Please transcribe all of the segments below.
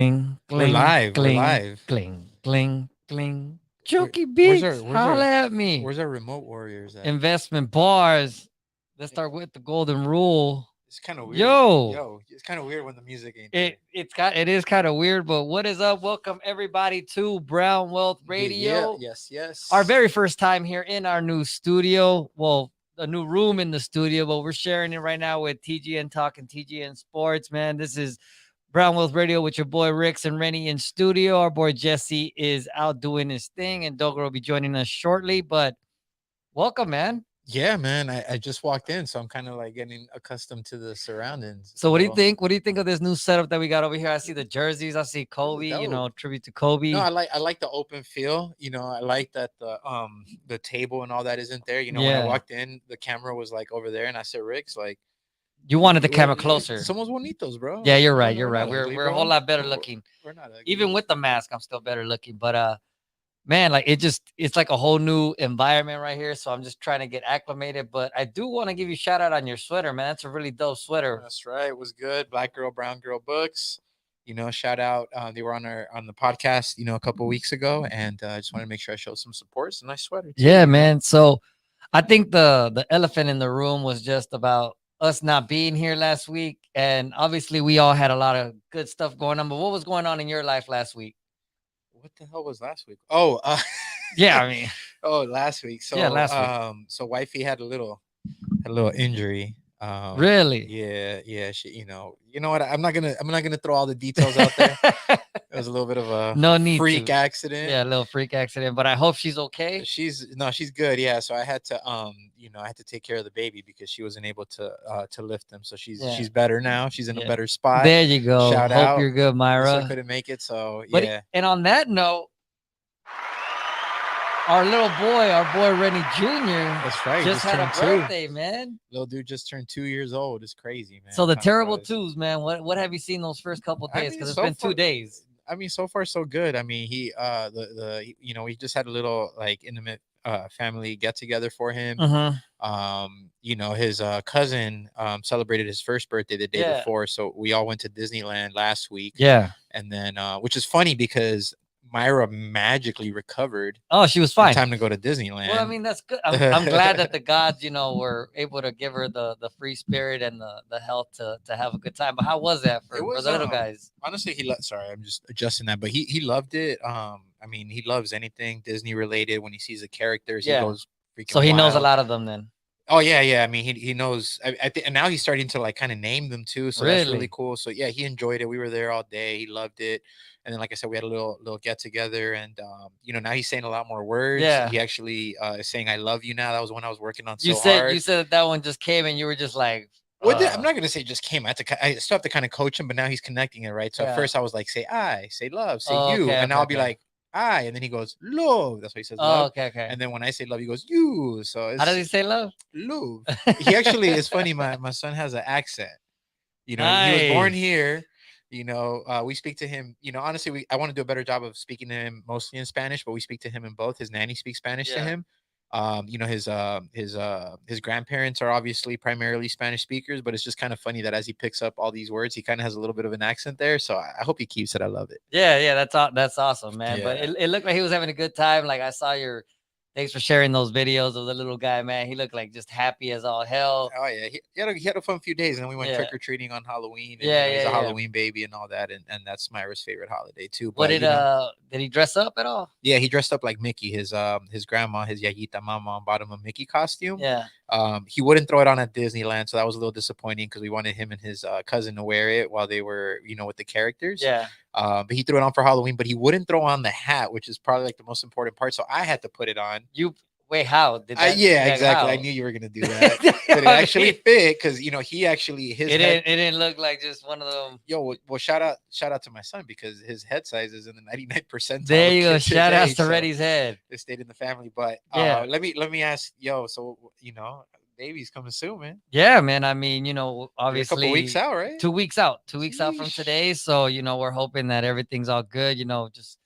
Cling, We're cling, live. We're cling, live. cling, cling, cling. Where, Chunky where's our Beats, where's our holla at me. where's our remote warriors at? Investment bars. Let's It- start with the golden rule. It's kind of weird. Yo, Yo, it's kind of weird when the music ain't there. it is kind of weird, but what is up? Welcome everybody to Brown Wealth Yeah, yeah, Radio. yes, Our yes. very first time here in our new studio. Well, a new room in the studio, but we're sharing it right now with TGN Talk and TGN Sports, man. This is Brown Wealth Radio with your boy Ricks and Rennie in studio. Our boy Jesse is out doing his thing, and Doger will be joining us shortly. But welcome, man. Yeah, man. I just walked in, so I'm kind of like getting accustomed to the surroundings. So, what do you think? What do you think of this new setup that we got over here? I see the jerseys. I see This is Kobe. dope. Tribute to No, Kobe. I like the open feel. I like that the table and all that isn't there. When I Yeah, walked in, the camera was like over there, and I said, "Rick's like, you wanted the camera closer. somos bonitos, bro. Yeah, Like you're right. You're we're right. not We're ugly, we're a whole bro. lot better We're, looking. we're not ugly. Even with the mask, I'm still better looking. But man, like it's like a whole new environment right here. So I'm just trying to get acclimated. But I do want to give you a shout out on your sweater, man. That's a really dope sweater. That's right. It was good. Black Girl, Brown Girl books. Shout out. They were on the podcast, a couple weeks ago, and I just wanted to make sure I showed some support. It's a nice sweater too. Yeah, man. So I think the elephant in the room was just about us not being here last week. And obviously we all had a lot of good stuff going on. But what was going on in your life last week? What the hell was last week? Oh, Yeah, I mean, oh, last week. yeah, So, last week. wifey had a little injury. Really? Yeah, yeah. She, you know what? I'm not gonna throw all the details out there. It was a little bit of a No need freak to. accident. Yeah, a little freak accident. But I hope she's okay. She's no, she's good. Yeah. So I had to take care of the baby because she wasn't able to lift him. So she's Yeah. she's better now. She's in a Yeah. better spot. There you go. Shout Hope out. you're good, Sister Myra. couldn't make it. So But yeah. and on that note, our little boy, our boy Rennie Jr. That's right. just Just had a turned two. birthday, man. Little dude just turned 2 years old. It's crazy, man. So the Time terrible flies. twos, man. What have you seen those first couple I days? mean, Because it's so been far, 2 days. so far so good. I mean, we just had a little like intimate family get together for him. Uh-huh. His cousin celebrated his first birthday the day Yeah. before, so we all went to Disneyland last week, Yeah. and then which is funny because Myra magically recovered Oh, she was in fine. time to go to Disneyland. Well, I mean, that's good. I'm glad that the gods, were able to give her the free spirit and the health to have a good time. But how was that It for was the little guys? honestly sorry, I'm just adjusting that, but he loved it. I mean, he loves anything Disney related. When he sees the characters, he Yeah. goes So freaking he knows a wild. lot of them then. Oh yeah, yeah. I mean, he knows. I think, and now he's starting to like kind of name them too. So that's really Really? cool. So yeah, he enjoyed it. We were there all day. He loved it. And then, like I said, we had a little get together, and now he's saying a lot more words. Yeah. He actually is saying "I love you" now. That was when I was working on You so said hard. you said that one just came and you were just like, I'm not gonna say just came. I still have to kind of coach him, but now he's connecting it right. So at Yeah. first I was like, say I, say love, say Oh, you, okay, and okay, I'll be okay. like I, and then he goes love. That's why he says Oh, love. okay, okay. And then when I say love, he goes you. So How does he it's say love? love. He actually is funny. My son has an accent. He was born Nice. here. We speak to him. Honestly, I want to do a better job of speaking to him mostly in Spanish, but we speak to him in both. His nanny speaks Spanish to Yeah. him. His grandparents are obviously primarily Spanish speakers, but it's just kind of funny that as he picks up all these words, he kind of has a little bit of an accent there. So I hope he keeps it. I love it. Yeah, yeah, that's awesome, man. But Yeah. it looked like he was having a good time. Like I saw your thanks for sharing those videos of the little guy, man. He looked like just happy as all hell. Oh yeah, he had a fun few days, and then we went Yeah. trick or treating on Halloween, and Yeah, he's yeah, a yeah. Halloween baby and all that, and that's Myra's favorite holiday too. What But did he dress up at all? yeah, he dressed up like Mickey. His grandma, his yayita mama, bought him a Mickey costume. Yeah. He wouldn't throw it on at Disneyland, so that was a little disappointing because we wanted him and his cousin to wear it while they were, with the characters. Yeah. But he threw it on for Halloween, but he wouldn't throw on the hat, which is probably like the most important part. So I had to put it on. You wait, how did that Yeah, like, exactly. I how? knew you were gonna do that, but it I actually mean, fit because he actually his it head. didn't look like just one of them. Yo, well, shout out to my son because his head size is in the 99th percentile There of you go. kids his Shout outs age. to So Reddy's head. it stayed in the family. But Yeah. let me ask, yo. So baby's coming soon, man. Yeah, man. I mean, You're a couple weeks obviously out, right? 2 weeks out. 2 weeks out from Yeesh. today. So, we're hoping that everything's all good, just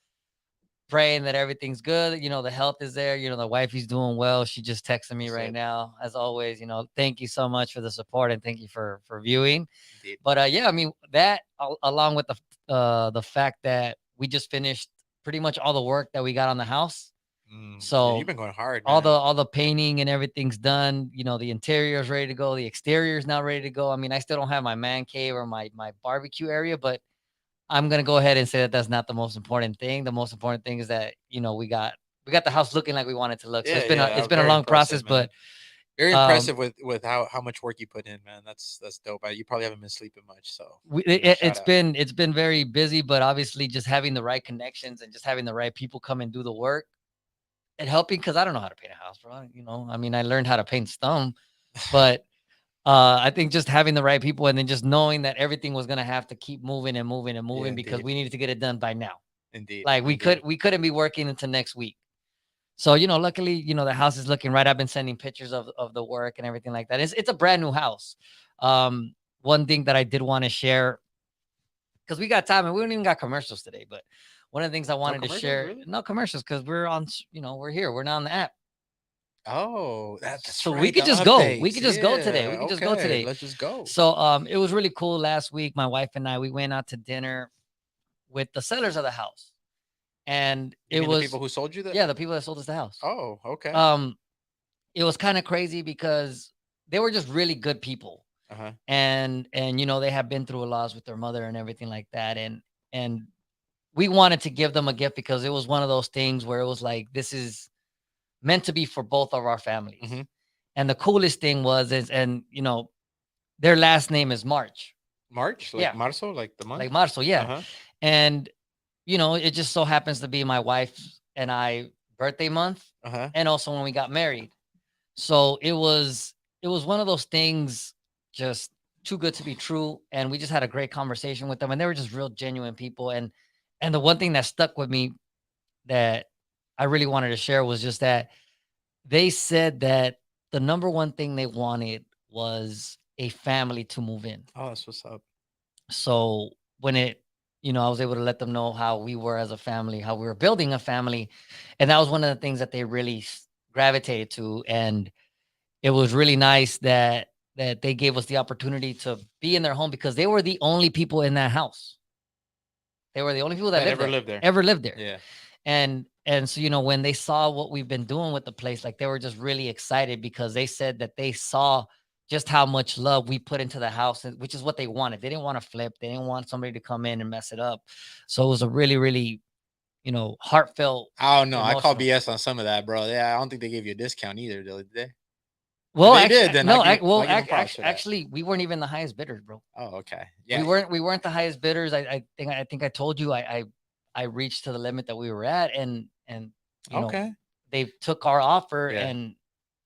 praying that everything's good. The health is there. The wifey's doing well. She just texted me right Said, now. As always, thank you so much for the support and thank you for viewing. indeed. But yeah, I mean that along with the fact that we just finished pretty much all the work that we got on the house. Yeah, So you've been going hard, all the man. all the painting and everything's done. The interior is ready to go. The exterior is now ready to go. I mean, I still don't have my man cave or my barbecue area, but I'm gonna go ahead and say that that's not the most important thing. The most important thing is that we got the house looking like we want it to look. So Yeah, it's yeah, been a very long process, impressive, man. but Very um, impressive with how much work you put in, man. That's dope. You probably haven't been sleeping much, so we, shout it's out. been very busy. But obviously, just having the right connections and just having the right people come and do the work and helping because I don't know how to paint a house, bro. I mean, I learned how to paint stone, but I think just having the right people and then just knowing that everything was gonna have to keep moving and moving and Yeah, moving because indeed, we needed to get it done by now. indeed, Like indeed. we couldn't be working into next week. So, luckily, the house is looking right. I've been sending pictures of the work and everything like that. It's a brand new house. One thing that I did want to share because we got time and we don't even got commercials today, but one of the things I No wanted to commercials, share, really? no commercials because we're here. We're not on the app. Oh, that's So we right. could The just go. We updates. could just go today. We Yeah. could just go Okay, today. let's just go. So it was really cool last week. My wife and I we went out to dinner with the sellers of the house. And You it mean the was people who sold you the? yeah, the people that sold us the house. Oh, okay. Um it was kind of crazy because they were just really good people. Uh huh. And they have been through a loss with their mother and everything like that. And we wanted to give them a gift because it was one of those things where it was like this is meant to be for both of our families. Mm-hmm. And the coolest thing was is and their last name is March. March, like Yeah, Marzo, like the like month. Marzo, Uh yeah. huh. And it just so happens to be my wife and I birthday month Uh huh. and also when we got married. So it was one of those things just too good to be true. And we just had a great conversation with them and they were just real genuine people. And the one thing that stuck with me that I really wanted to share was just that they said that the number one thing they wanted was a family to move in. Oh, that's what's up. So when I was able to let them know how we were as a family, how we were building a family. And that was one of the things that they really gravitated to. And it was really nice that they gave us the opportunity to be in their home because they were the only people in that house. They were the only people that That lived ever there, lived there. ever lived there. Yeah. And so when they saw what we've been doing with the place, like they were just really excited because they said that they saw just how much love we put into the house, which is what they wanted. They didn't want to flip. They didn't want somebody to come in and mess it up. So it was a really, really, heartfelt, I don't know. I call emotional. BS on some of that, bro. Yeah, I don't think they gave you a discount either, did they? If Well, they did, then no, I give them props for that. actually, we weren't even the highest bidders, bro. Oh, okay. We Yeah. weren't we weren't the highest bidders. I think I told you I reached to the limit that we were at, and you know Okay. they took our offer Yeah.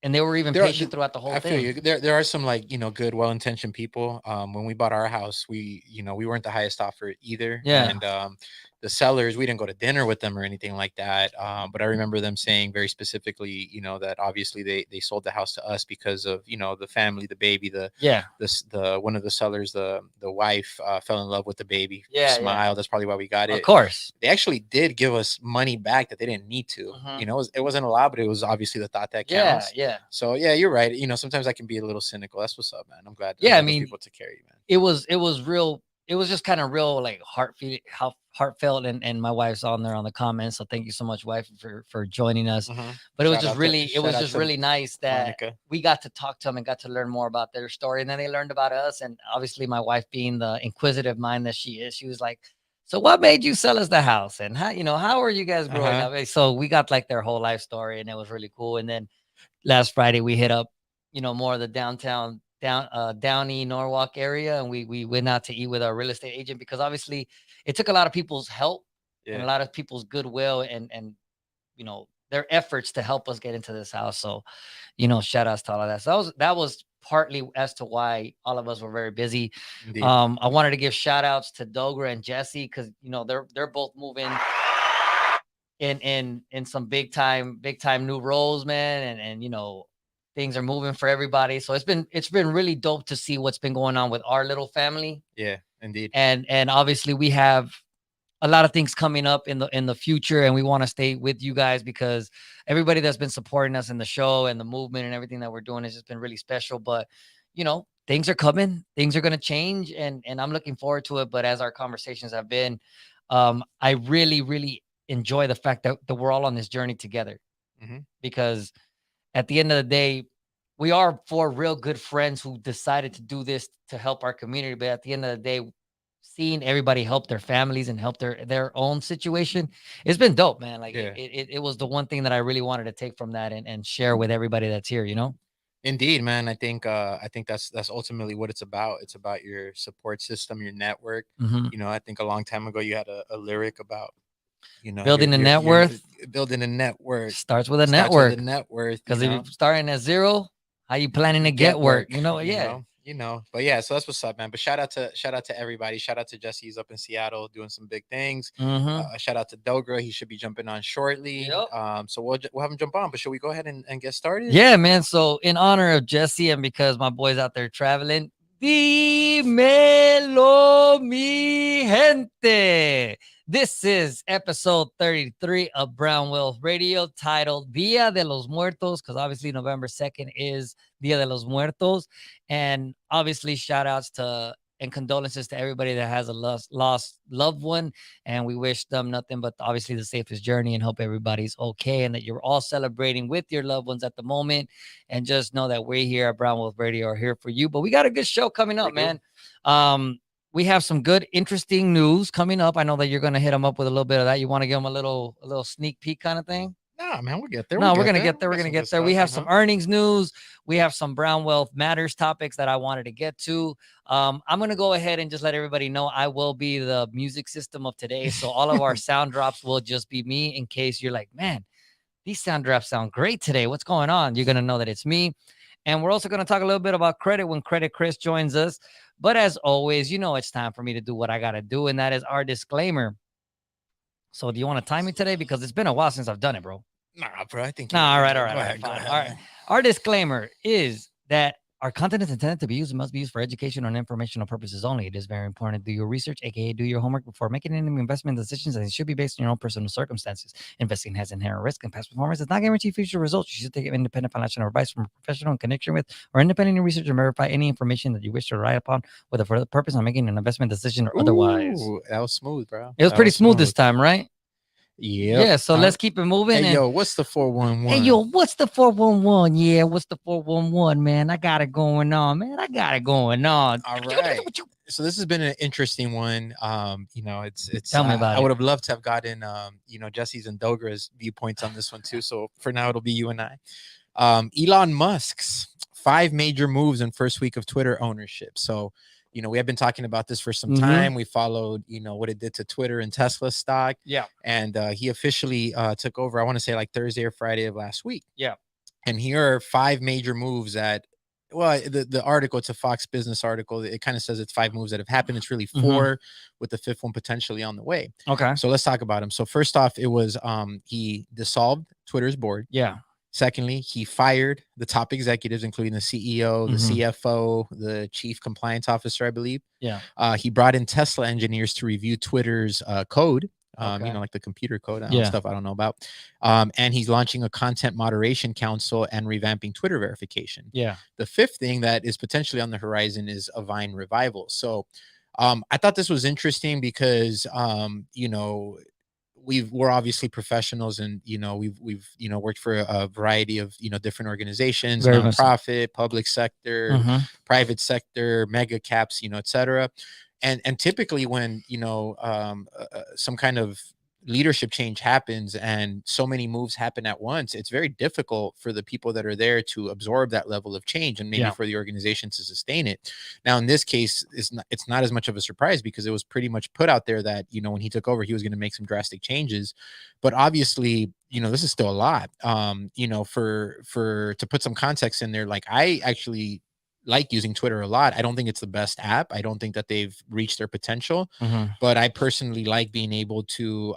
and they were even There, are, patient throughout the whole I feel thing. you. There are some like good, well-intentioned people. When we bought our house, we weren't the highest offer either, Yeah, and the sellers, we didn't go to dinner with them or anything like that. But I remember them saying very specifically, that obviously they sold the house to us because of the family, the baby, yeah, the one of the sellers, the wife fell in love with the baby, yeah. smiled. That's probably why we got Of it. course. They actually did give us money back that they didn't need to. Mhm. It wasn't a lot, but it was obviously the thought that Yeah, counts. yeah, So yeah, you're right. Sometimes I can be a little cynical. That's what's up, man. I'm glad. I'm yeah. I glad those mean, people took care of you, it was real. It was just kind of real, like heartfelt, and my wife's on there on the comments. So thank you so much, wife, for joining us. man. But it was Shout out just to really nice that Monica. we got to talk to them and got to learn more about their story, and then they learned about us. And obviously, my wife, being the inquisitive mind that she is, she was like, "So what made you sell us the house? And how are you guys Uh growing huh. up?" So we got like their whole life story, and it was really cool. And then last Friday we hit up, more of the Downey Norwalk area, and we went out to eat with our real estate agent because obviously it took a lot of people's help and a Yeah. lot of people's goodwill and their efforts to help us get into this house. So, shout outs to all of that. So that was partly as to why all of us were very busy. Indeed. I wanted to give shout outs to Dogra and Jesse because they're both moving in some big time new roles, man, and things are moving for everybody. So it's been really dope to see what's been going on with our little family. Yeah. Indeed. And obviously we have a lot of things coming up in the future, and we want to stay with you guys because everybody that's been supporting us in the show and the movement and everything that we're doing has just been really special. But things are coming, things are going to change, and I'm looking forward to it. But as our conversations have been, I really, really enjoy the fact that we're all on this journey together, Hmm. because at the end of the day, we are four real good friends who decided to do this to help our community. But at the end of the day, seeing everybody help their families and help their own situation, it's been dope, man. Like Yeah. it was the one thing that I really wanted to take from that and share with everybody that's here. Indeed, man. I think that's ultimately what it's about. It's about your support system, your network. Hmm. I think a long time ago you had a lyric about, Building a net your worth building a network starts with a starts with a network. net worth. Because if you're starting at zero, how you planning to get Get work? work, Yeah. but yeah, so that's what's up, man. But shout out to everybody. Shout out to Jesse. He's up in Seattle doing some big things. Hmm. Shout out to Dogra. He should be jumping on shortly. Yep. So we'll have him jump on. But should we go ahead and get started? Yeah, man. So in honor of Jesse and because my boy's out there traveling, dímelo, mi gente. This is episode 33 of Brown Wealth Radio, titled Dia de los Muertos, because obviously November 2nd is Dia de los Muertos. And obviously, shout outs to and condolences to everybody that has a lost loved one. And we wish them nothing but obviously the safest journey, and hope everybody's okay and that you're all celebrating with your loved ones at the moment. And just know that we here at Brown Wealth Radio are here for you. But we got a good show coming We up, do. man. We have some good, interesting news coming up. I know that you're going to hit them up with a little bit of that. You want to give them a little sneak peek kind of thing? Nah, man, we'll get there. No, We'll we're get gonna there. get there. We We're got gonna some good get there. We stuff. have some earnings news. We have some Brown Wealth Matters topics that I wanted to get to. I'm gonna go ahead and just let everybody know I will be the music system of today. So all of our sound drops will just be me. In case you're like, man, these sound drops sound great today. What's going on? You're gonna know that it's me. And we're also gonna talk a little bit about credit when Credit Chris joins us. But as always, it's time for me to do what I gotta do, and that is our disclaimer. So do you want to time me today? Because it's been a while since I've done it, bro. Nah, bro. I think No, you're all good. right, all right, Go all right, ahead. Go fine. ahead, All right. man. Our disclaimer is that our content is intended to be used and must be used for educational and informational purposes only. It is very important to do your research, aka do your homework before making any investment decisions, and it should be based on your own personal circumstances. Investing has inherent risk, and past performance does not guarantee future results. You should take independent financial advice from a professional in connection with or independently research and verify any information that you wish to rely upon, whether for the purpose of making an investment decision or otherwise. Ooh, that was smooth, bro. It was That pretty was smooth this smooth. time, right? Yep. Yeah, so let's keep it moving. Hey, And yo, what's the hey, 411? yo, what's the 411? Yeah, what's the 411, man? I got it going on, man. I got it going on. All right. So this has been an interesting one. It's Tell me about I it. would have loved to have gotten Jesse's and Dogra's viewpoints on this one too. So for now it'll be you and I. Elon Musk's 5 major moves in first week of Twitter ownership. So, we have been talking about this for some time. We followed, what it did to Twitter and Tesla stock. Yeah. And he officially took over, I want to say like Thursday or Friday of last week. Yeah. And here are 5 major moves that, well, the article, it's a Fox Business article. It kind of says it's 5 moves that have happened. It's really 4 with the 5th one potentially on the way. Okay. So let's talk about them. So first off, it was he dissolved Twitter's board. Yeah. Secondly, he fired the top executives, including the CEO, the CFO, the chief compliance officer, I believe. Yeah. He brought in Tesla engineers to review Twitter's code, Okay. like the computer code, Yeah. stuff I don't know about. And he's launching a content moderation council and revamping Twitter verification. Yeah. The 5th thing that is potentially on the horizon is a Vine revival. So I thought this was interesting because, we're obviously professionals, and we've worked for a variety of different organizations, Very much so. nonprofit, public sector, private sector, mega caps, etc. And typically when some kind of leadership change happens and so many moves happen at once, it's very difficult for the people that are there to absorb that level of change, and maybe for the organization to sustain it. Now in this case, it's not as much of a surprise because it was pretty much put out there that when he took over, he was going to make some drastic changes. But obviously, this is still a lot. For to put some context in there, like, I actually like using Twitter a lot. I don't think it's the best app. I don't think that they've reached their potential, but I personally like being able to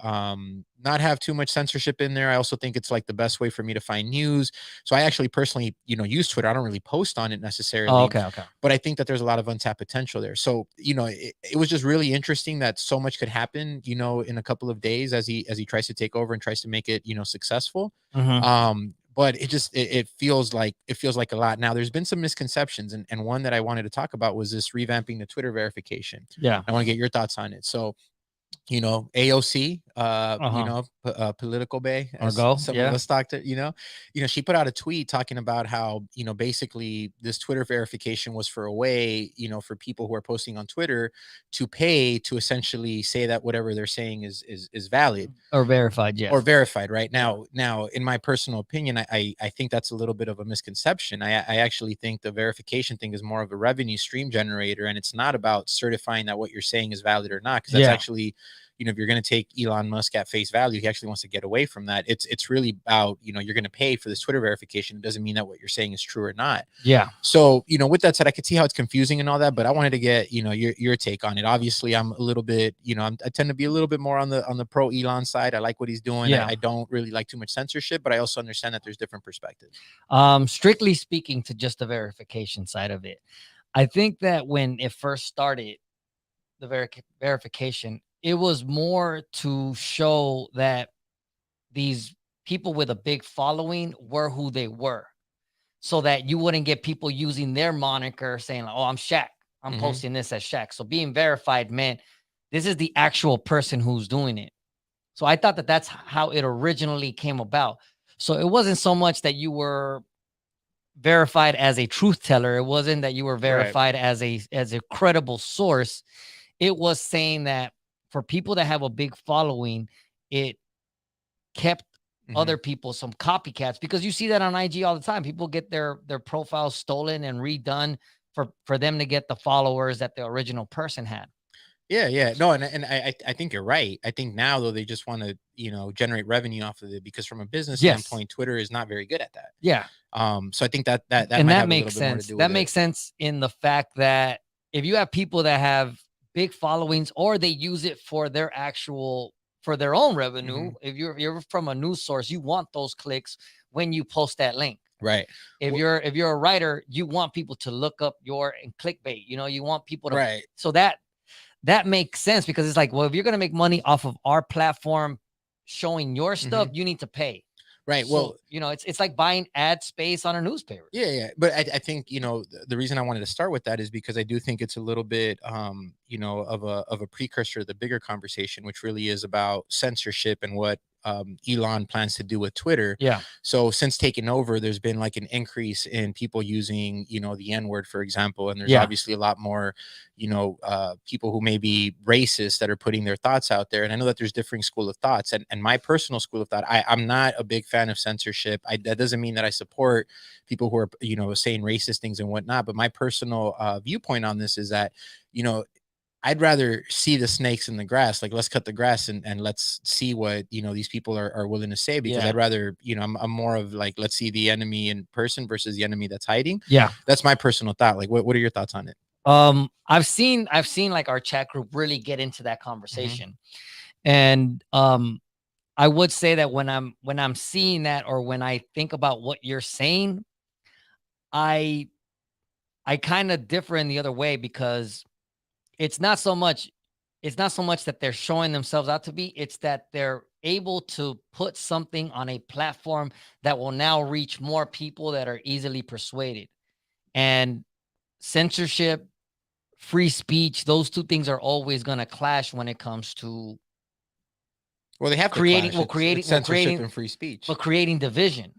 not have too much censorship in there. I also think it's like the best way for me to find news. So I actually personally, use Twitter. I don't really post on it necessarily. Oh, okay. Okay. But I think that there's a lot of untapped potential there. So, it was just really interesting that so much could happen, in a couple of days as he tries to take over and tries to make it, successful. but it feels like a lot. Now there's been some misconceptions, and one that I wanted to talk about was this revamping the Twitter verification. Yeah. I want to get your thoughts on it. So, AOC, Uh-huh. political bay, Or as go. some of Yeah. us talked to, she put out a tweet talking about how, basically this Twitter verification was for a way, for people who are posting on Twitter to pay to essentially say that whatever they're saying is valid Or verified. Yeah. or verified. Right Yeah. now, in my personal opinion, I think that's a little bit of a misconception. I actually think the verification thing is more of a revenue stream generator, and it's not about certifying that what you're saying is valid or not, because that's Yeah. actually, if you're going to take Elon Musk at face value, he actually wants to get away from that. It's really about, you're going to pay for this Twitter verification. It doesn't mean that what you're saying is true or not. Yeah. So, with that said, I could see how it's confusing and all that, but I wanted to get, your take on it. Obviously, I'm a little bit, I tend to be a little bit more on the pro Elon side. I like what he's doing. Yeah. I don't really like too much censorship, but I also understand that there's different perspectives. Strictly speaking, to just the verification side of it, I think that when it first started, the verification, it was more to show that these people with a big following were who they were, so that you wouldn't get people using their moniker saying, "Oh, I'm Shaq. I'm Mm-hmm. posting this as Shaq." So being verified meant this is the actual person who's doing it. So I thought that that's how it originally came about. So it wasn't so much that you were verified as a truth teller. It wasn't that you were Right. verified as a credible source. It was saying that for people that have a big following, it kept Mm-hmm. other people, some copycats, because you see that on IG all the time. People get their profiles stolen and redone for them to get the followers that the original person had. Yeah. No, and I think you're right. I think now, though, they just want to, generate revenue off of it, because from a business Yes. standpoint, Twitter is not very good at that. Yeah. So I think that And might that have a little makes bit more to sense. do That with it. makes sense in the fact that if you have people that have big followings, or they use it for their own revenue, Mm-hmm. if you're from a news source, you want those clicks when you post that link. Right. If Well, you're a writer, you want people to look up your and clickbait. You want people to. right. So that makes sense, because it's like, well, if you're gonna make money off of our platform showing your stuff, Mm-hmm. you need to pay. Right. So Well, it's like buying ad space on a newspaper. yeah. But I think, the reason I wanted to start with that is because I do think it's a little bit, of a precursor to the bigger conversation, which really is about censorship and what Elon plans to do with Twitter. Yeah. So since taking over, there's been like an increase in people using, the N word, for example, and there's Yeah. obviously a lot more, people who may be racist that are putting their thoughts out there. And I know that there's differing school of thoughts, and my personal school of thought, I'm not a big fan of censorship. That doesn't mean that I support people who are, saying racist things and whatnot. But my personal viewpoint on this is that, I'd rather see the snakes in the grass. Like, let's cut the grass and let's see what, these people are willing to say, because Yeah. I'd rather, I'm more of like, let's see the enemy in person versus the enemy that's hiding. Yeah. That's my personal thought. Like, what are your thoughts on it? I've seen like our chat group really get into that Mm-hmm. conversation. And I would say that when I'm seeing that, or when I think about what you're saying, I kind of differ in the other way, because it's not so much that they're showing themselves out to be, it's that they're able to put something on a platform that will now reach more people that are easily persuaded. And censorship, free speech, those two things are always going to clash when it comes to Well, they have creating to clash. It's censorship and free speech. but creating division.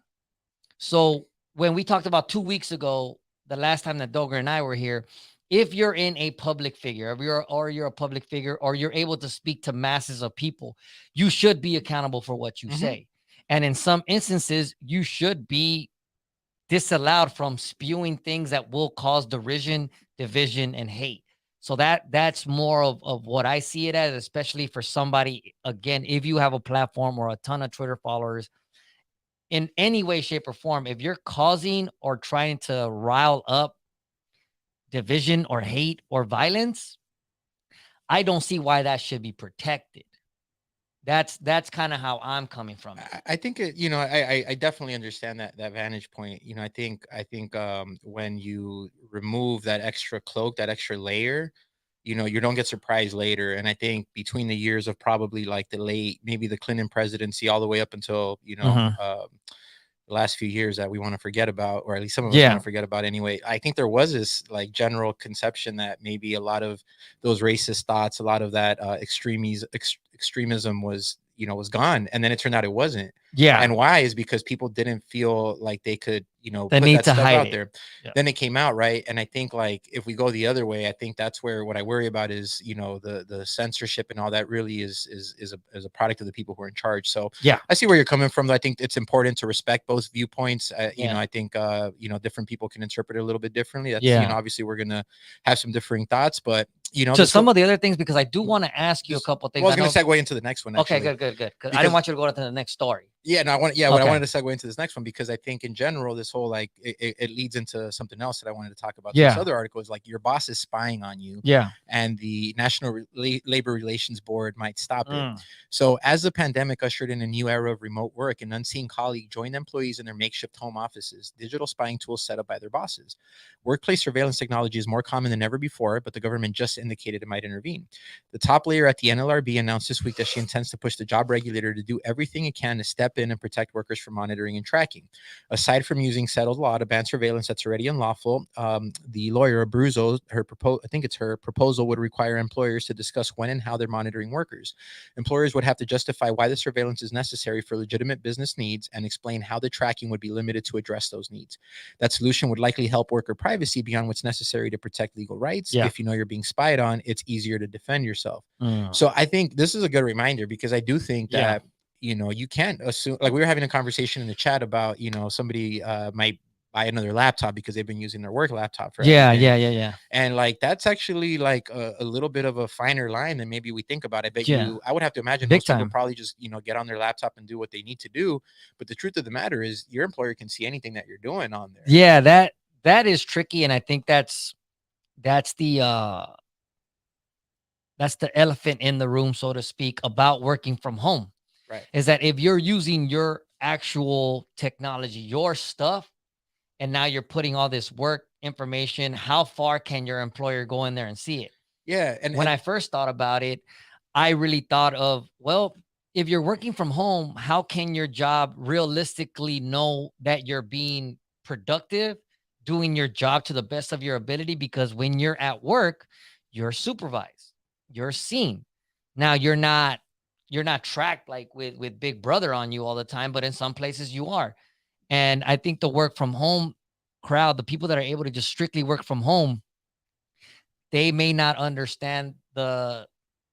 So when we talked about 2 weeks ago, the last time that Doger and I were here, if you're in a public figure, if you're a public figure, or you're able to speak to masses of people, you should be accountable for what you Mm-hmm. say. And in some instances, you should be disallowed from spewing things that will cause derision, division, and hate. So that's more of what I see it as, especially for somebody, again, if you have a platform or a ton of Twitter followers, in any way, shape, or form, if you're causing or trying to rile up division or hate or violence, I don't see why that should be protected. That's kind of how I'm coming from it. I think it, I definitely understand that vantage point. I think when you remove that extra cloak, that extra layer, you don't get surprised later. And I think between the years of probably like maybe the Clinton presidency, all the way up until, Mhm. the last few years that we want to forget about, or at least some of us want Yeah. to forget about anyway. I think there was this like general conception that maybe a lot of those racist thoughts, a lot of that extremism was, was gone, and then it turned out it wasn't. Yeah. And why is because people didn't feel like they could, The put need that to stuff hide out it. there. Yeah. Then it came out, right? And I think like if we go the other way, I think that's where what I worry about is, the censorship and all that really is a product of the people who are in charge. So Yeah. I see where you're coming from. I think it's important to respect both viewpoints. Yeah. I think different people can interpret it a little bit differently. That's Yeah. obviously we're gonna have some differing thoughts, but To some of the other things, because I do want to ask you a this, couple of things. well, I was I going know. to segue into the next one. Okay, Actually. good. Because I didn't want you to go to the next story. Yeah, no, what I Okay. wanted to segue into this next one, because I think in general, this whole like it leads into something else that I wanted to talk about. So Yeah. this other article is like your boss is spying on you, Yeah. and the National Labor Relations Board might stop it. Mm. So as the pandemic ushered in a new era of remote work, an unseen colleague joined employees in their makeshift home offices, digital spying tools set up by their bosses. Workplace surveillance technology is more common than ever before, but the government just indicated it might intervene. The top layer at the NLRB announced this week that she intends to push the job regulator to do everything it can to step in and protect workers from monitoring and tracking. Aside from using settled law to ban surveillance that's already unlawful, the lawyer Abruzzo, I think it's her proposal would require employers to discuss when and how they're monitoring workers. Employers would have to justify why the surveillance is necessary for legitimate business needs and explain how the tracking would be limited to address those needs. That solution would likely help worker privacy beyond what's necessary to protect legal rights. Yeah. If you know you're being spied on, it's easier to defend yourself. Mm. So I think this is a good reminder, because I do think Yeah. that, you can't assume, like we were having a conversation in the chat about, somebody might buy another laptop because they've been using their work laptop for everything. Yeah. And like that's actually like a little bit of a finer line than maybe we think about. I would have to imagine Big most people time. probably just, get on their laptop and do what they need to do. But the truth of the matter is your employer can see anything that you're doing on there. Yeah, that is tricky, and I think that's the elephant in the room, so to speak, about working from home. Right. Is that if you're using your actual technology, your stuff, and now you're putting all this work information, how far can your employer go in there and see it? Yeah. And when I first thought about it, I really thought of, well, if you're working from home, how can your job realistically know that you're being productive, doing your job to the best of your ability? Because when you're at work, you're supervised, you're seen. Now you're not tracked like with Big Brother on you all the time, but in some places you are. And I think the work from home crowd, the people that are able to just strictly work from home, they may not understand the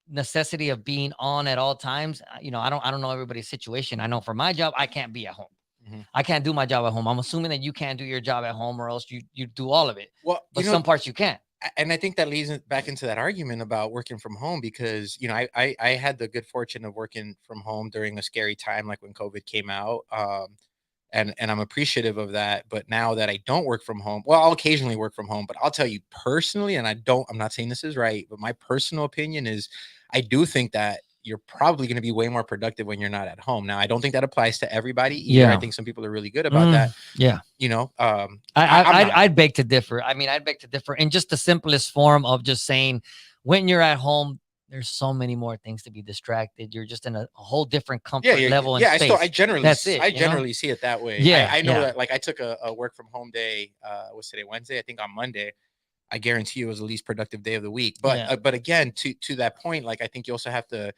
necessity of being on at all times. I don't know everybody's situation. I know for my job, I can't be at home. Mm-hmm. I can't do my job at home. I'm assuming that you can't do your job at home, or else you do all of it. Well, but some parts you can't. And I think that leads back into that argument about working from home, because, I had the good fortune of working from home during a scary time, like when COVID came out. And I'm appreciative of that. But now that I don't work from home, well, I'll occasionally work from home, but I'll tell you personally, and I'm not saying this is right, but my personal opinion is I do think that you're probably going to be way more productive when you're not at home. Now, I don't think that applies to everybody either. Yeah. I think some people are really good about that. Yeah. I'd beg to differ. I mean, I'd beg to differ in just the simplest form of just saying, when you're at home, there's so many more things to be distracted. You're just in a whole different comfort level. Yeah, space. I generally see it that way. Yeah, I know that. Like, I took a work from home day. What's today? Wednesday. I think on Monday. I guarantee you it was the least productive day of the week. But but again, to that point, like I think you also have to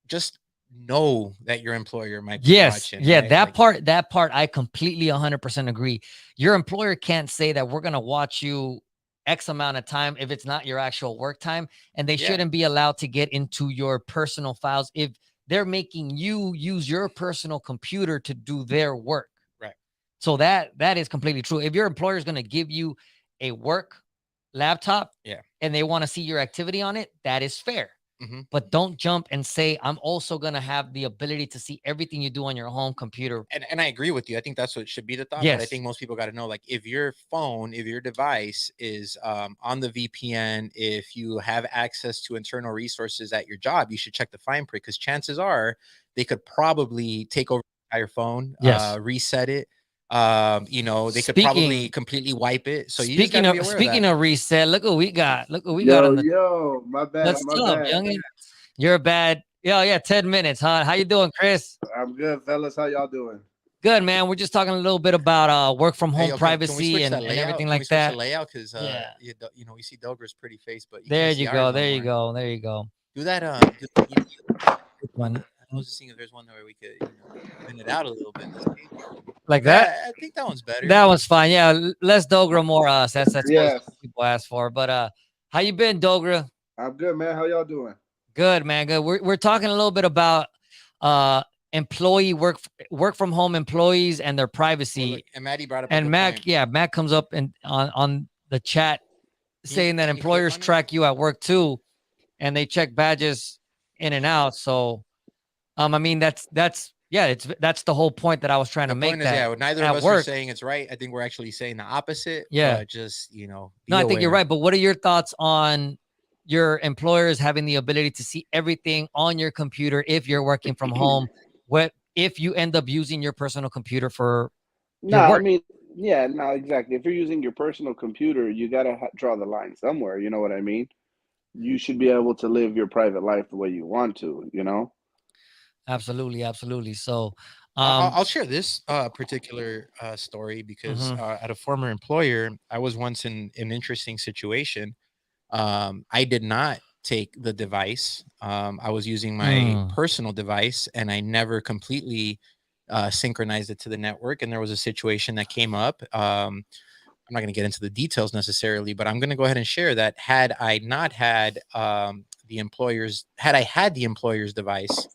just know that your employer might be watching. Yeah, right? that part I completely 100% agree. Your employer can't say that we're going to watch you X amount of time if it's not your actual work time, and they shouldn't be allowed to get into your personal files if they're making you use your personal computer to do their work. Right. So that is completely true. If your employer is going to give you a work laptop, and they want to see your activity on it, that is fair. Mm-hmm. But don't jump and say, I'm also going to have the ability to see everything you do on your home computer. And I agree with you. I think that's what should be the thought. Yes. But I think most people got to know, like, if your device is on the VPN, if you have access to internal resources at your job, you should check the fine print, because chances are they could probably take over your phone, reset it. They could probably completely wipe it. So you just gotta be aware speaking of reset, look what we got. My bad. What's up, youngin? You're bad. 10 minutes, huh? How you doing, Chris? I'm good, fellas. How y'all doing? Good, man. We're just talking a little bit about work from Hey, home yo, can we privacy switch and, that and layout? everything Can we like switch the that. layout? Because Yeah. we see Dogra's pretty face, but you There can't you see go. ours no There you more. go. There you go. Do that. Which one? I was just seeing if there's one where we could, thin it out a little bit. Let's see. Like that? Yeah, I think that one's better. That one's fine. Yeah, less Dogra, more us. That's always Yes. what people ask for. But how you been, Dogra? I'm good, man. How y'all doing? Good, man. Good. We're talking a little bit about uh employee work from home employees and their Well, privacy. look, and Maddie brought up a And good Mac, point. yeah, Mac comes up and on the chat saying that Can you click employers on it? track you at work too, and they check badges in and out. So, I mean, that's the whole point that I was trying to The make. point is, That neither of at us are work, saying it's right. I think we're actually saying the opposite. yeah. But just No, be I think you're aware. right. But what are your thoughts on your employers having the ability to see everything on your computer if you're working from home? What if you end up using your personal computer for your Nah, I work? mean, yeah, no, exactly. If you're using your personal computer, you gotta draw the line somewhere. You know what I mean? You should be able to live your private life the way you want to. You know? Absolutely, absolutely. So, I'll share this particular story because mhm, at a former employer, I was once in an interesting situation. I did not take the device. I was using my mm, personal device, and I never completely synchronized it to the network. And there was a situation that came up. I'm not going to get into the details necessarily, but I'm going to go ahead and share that had I not had had I had the employer's device,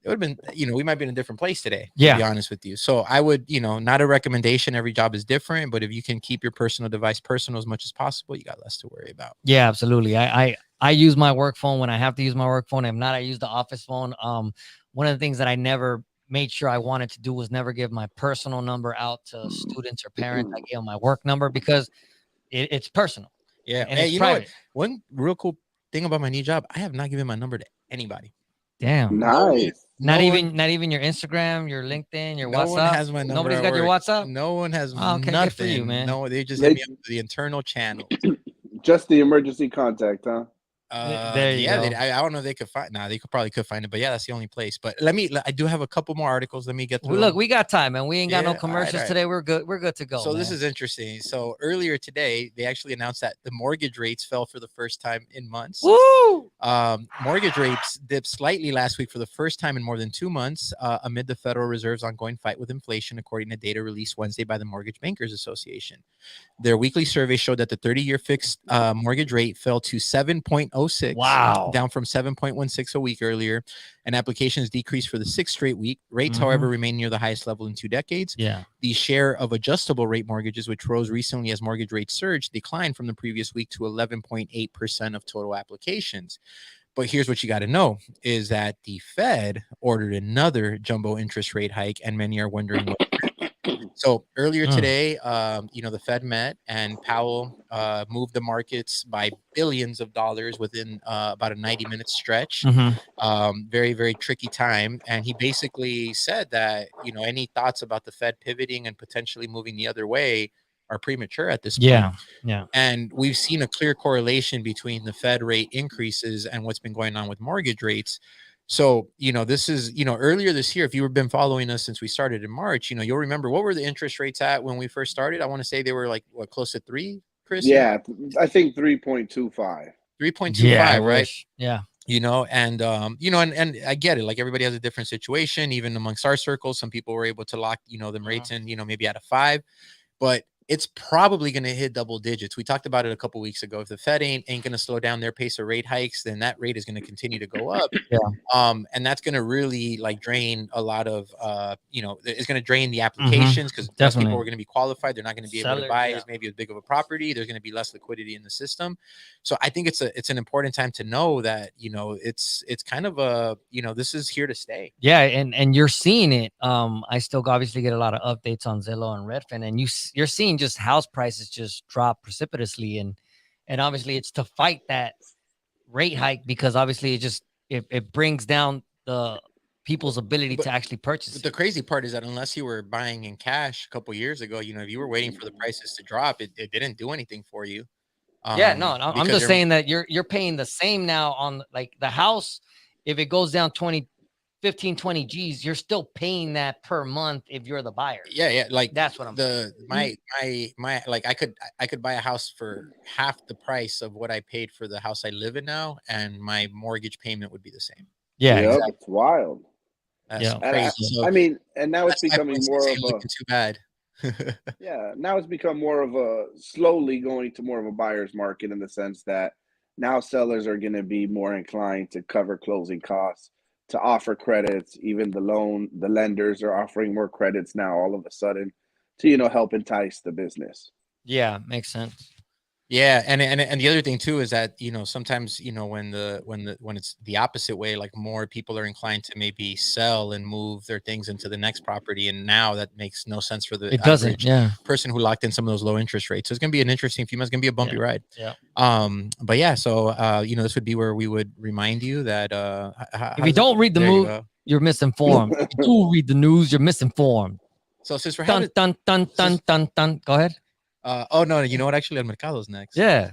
it would have been, we might be in a different place today, to yeah, be honest with you. So I would, not a recommendation. Every job is different, but if you can keep your personal device personal as much as possible, you got less to worry about. yeah, absolutely. I use my work phone when I have to use my work phone. If not, I use the office phone. One of the things that I never made sure I wanted to do was never give my personal number out to students or parents. I gave them my work number because it's personal Yeah. and Hey, it's you know what? private. One real cool thing about my new job, I have not given my number to anybody. Damn. No one, Nice. Not no one, even not even your Instagram, your LinkedIn, your no one WhatsApp. has my number Nobody's at got your work. WhatsApp. No one has Oh, okay, good for you, nothing. man. No, they just hit They me up through the internal channels. just the emergency contact, huh? There you Yeah, go. I don't know if they could find. Nah, they could find it, but yeah, that's the only place. But I do have a couple more articles. Let me get through Look, them. we got time, man. We ain't got no Yeah, all right, all commercials right. today. We're good. We're good to go, So this man. is interesting. So earlier today, they actually announced that the mortgage rates fell for the first time in months. Woo! Mortgage rates dipped slightly last week for the first time in more than 2 months amid the Federal Reserve's ongoing fight with inflation, according to data released Wednesday by the Mortgage Bankers Association. Their weekly survey showed that the 30-year fixed mortgage rate fell to 7.06, Wow. down from 7.16 a week earlier, and applications decreased for the sixth straight week. Rates, Mhm. however, remain near the highest level in 2 decades. Yeah. The share of adjustable rate mortgages, which rose recently as mortgage rates surged, declined from the previous week to 11.8% of total applications. But here's what you got to know is that the Fed ordered another jumbo interest rate hike, and many are wondering what. So earlier today, the Fed met and Powell moved the markets by billions of dollars within about a 90-minute stretch. Very, very tricky time. And he basically said that, any thoughts about the Fed pivoting and potentially moving the other way are premature at this point. Yeah. Yeah. And we've seen a clear correlation between the Fed rate increases and what's been going on with mortgage rates. So, this is, earlier this year, if you've been following us since we started in March, you'll remember what were the interest rates at when we first started? I want to say they were like, what, close to 3, Chris? Yeah, I think 3.25. 3.25, Yeah, I right? wish. Yeah. And I get it. Like everybody has a different situation. Even amongst our circles, some people were able to lock, them rates in, maybe at a 5, but it's probably going to hit double digits. We talked about it a couple weeks ago. If the Fed ain't going to slow down their pace of rate hikes, then that rate is going to continue to go up. Yeah. And that's going to really like drain a lot of, it's going to drain the applications because less people are going to be qualified. They're not going to be able to buy as maybe as big of a property. There's going to be less liquidity in the system. So I think it's an important time to know that, it's kind of this is here to stay. Yeah, and you're seeing it. I still obviously get a lot of updates on Zillow and Redfin, and you're seeing just house prices just drop precipitously, and obviously it's to fight that rate hike because obviously it brings down the people's ability to actually purchase. But the crazy part is that unless you were buying in cash a couple years ago, if you were waiting for the prices to drop, it didn't do anything for you. Yeah, no, I'm just saying that you're paying the same now on like the house. If it goes down 15, 20 G's, you're still paying that per month if you're the buyer. Yeah, like That's what I'm the saying. my like I could buy a house for half the price of what I paid for the house I live in now, and my mortgage payment would be the same. Yeah, Yep, exactly. it's wild. That's Yeah. And crazy. So I mean, and now it's that's 5 becoming points this more ain't of a looking too bad. yeah, now it's become more of a slowly going to more of a buyer's market in the sense that now sellers are going to be more inclined to cover closing costs, to offer credits. Even the lenders are offering more credits now all of a sudden to, help entice the business. Yeah, makes sense. Yeah, and the other thing too is that sometimes when it's the opposite way, like more people are inclined to maybe sell and move their things into the next property, and now that makes no sense for the It doesn't. average Yeah. person who locked in some of those low interest rates. So it's gonna be an interesting few months. It's gonna be a bumpy Yeah. ride. Yeah. But yeah, so this would be where we would remind you that If you don't read the there you move, go. you're misinformed. If you do read the news, you're misinformed. So since we're Dun having dun dun dun since dun dun. Go ahead. oh no, you know what? Actually, El Mercado's next. Yeah.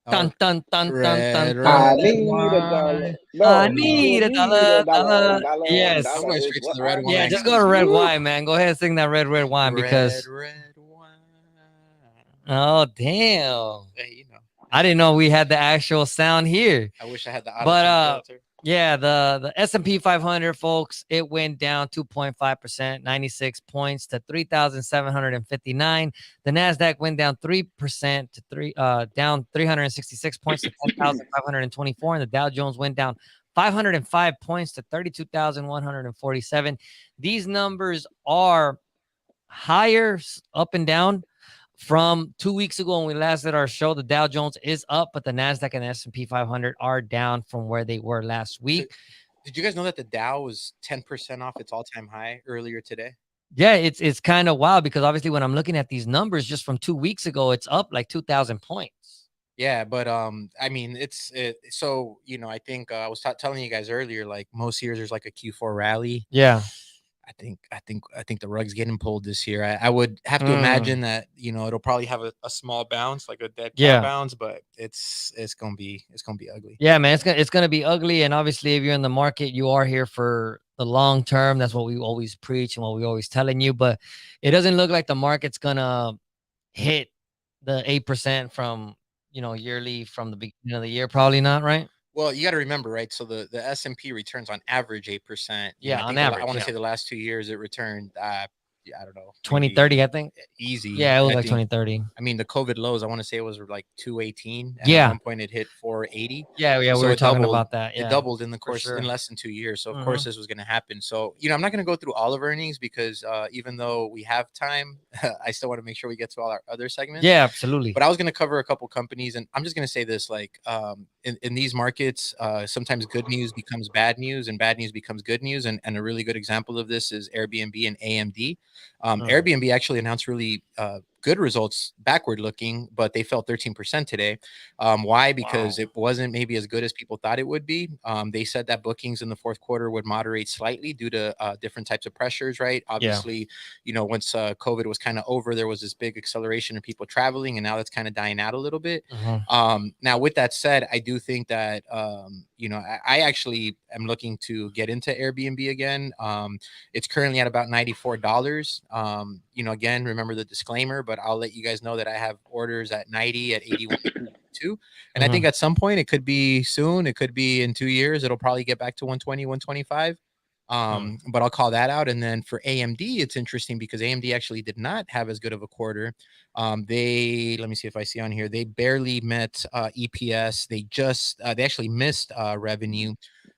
Oh, Dun dun dun dun dun red, dun. I red Red need a dollar. wine. I No, you need a need a dollar, dollar. dollar. Dollar, Yes. I'm dollar going is straight to what the red I Yeah, wine just need. go to because red woo, wine, man. Go ahead and sing that red wine red, because red wine. oh damn. Hey, I didn't know we had the actual sound here. I wish I had the auto But tune filter. yeah, the S&P 500, folks, it went down 2.5%, 96 points to 3,759. The Nasdaq went down 3% to down 366 points to 10,524, and the Dow Jones went down 505 points to 32,147. These numbers are higher up and down from 2 weeks ago when we last did our show. The Dow Jones is up, but the Nasdaq and S&P 500 are down from where they were last week. So, did you guys know that the Dow was 10% off its all-time high earlier today? Yeah, it's kind of wild because obviously when I'm looking at these numbers just from 2 weeks ago, it's up like 2,000 points. Yeah, but I mean, so I think I was telling you guys earlier, like most years there's like a Q4 rally. Yeah. I think the rug's getting pulled this year. I would have to Mm. imagine that it'll probably have a small bounce, like a dead cat Yeah. bounce, but it's gonna be ugly. Yeah, man, it's gonna be ugly. And obviously, if you're in the market, you are here for the long term. That's what we always preach and what we always telling you. But it doesn't look like the market's gonna hit the 8% from yearly from the beginning of the year. Probably not, right? Well, you got to remember, right? So the S&P returns on average 8%. Yeah, I on think I average. want to Yeah. say the last 2 years it returned. I don't know, 2030, I think. easy. Yeah, it was I like think. 2030. I mean, the COVID lows. I want to say it was like 218, and at Yeah. one point it hit 480. Yeah, we So were it talking doubled. about that. It Yeah, doubled in the for course in sure. less than 2 years. So of Mhm. course this was going to happen. So I'm not going to go through all of earnings because even though we have time, I still want to make sure we get to all our other segments. Yeah, absolutely. But I was going to cover a couple companies, and I'm just going to say this: like in these markets, sometimes good news becomes bad news, and bad news becomes good news. And a really good example of this is Airbnb and AMD. Airbnb actually announced really good results backward looking, but they fell 13% today. Why? Because it wasn't maybe as good as people thought it would be. They said that bookings in the fourth quarter would moderate slightly due to different types of pressures, right? Obviously, once COVID was kind of over, there was this big acceleration of people traveling, and now that's kind of dying out a little bit. Now, with that said, I do think that, I actually am looking to get into Airbnb again. It's currently at about $94. Again, remember the disclaimer, but I'll let you guys know that I have orders at 90, at 81 too. And I think at some point, it could be soon, it could be in 2 years, it'll probably get back to 120, 125. But I'll call that out. And then for AMD, it's interesting because AMD actually did not have as good of a quarter. Let me see if I see on here, they barely met EPS. They actually missed revenue.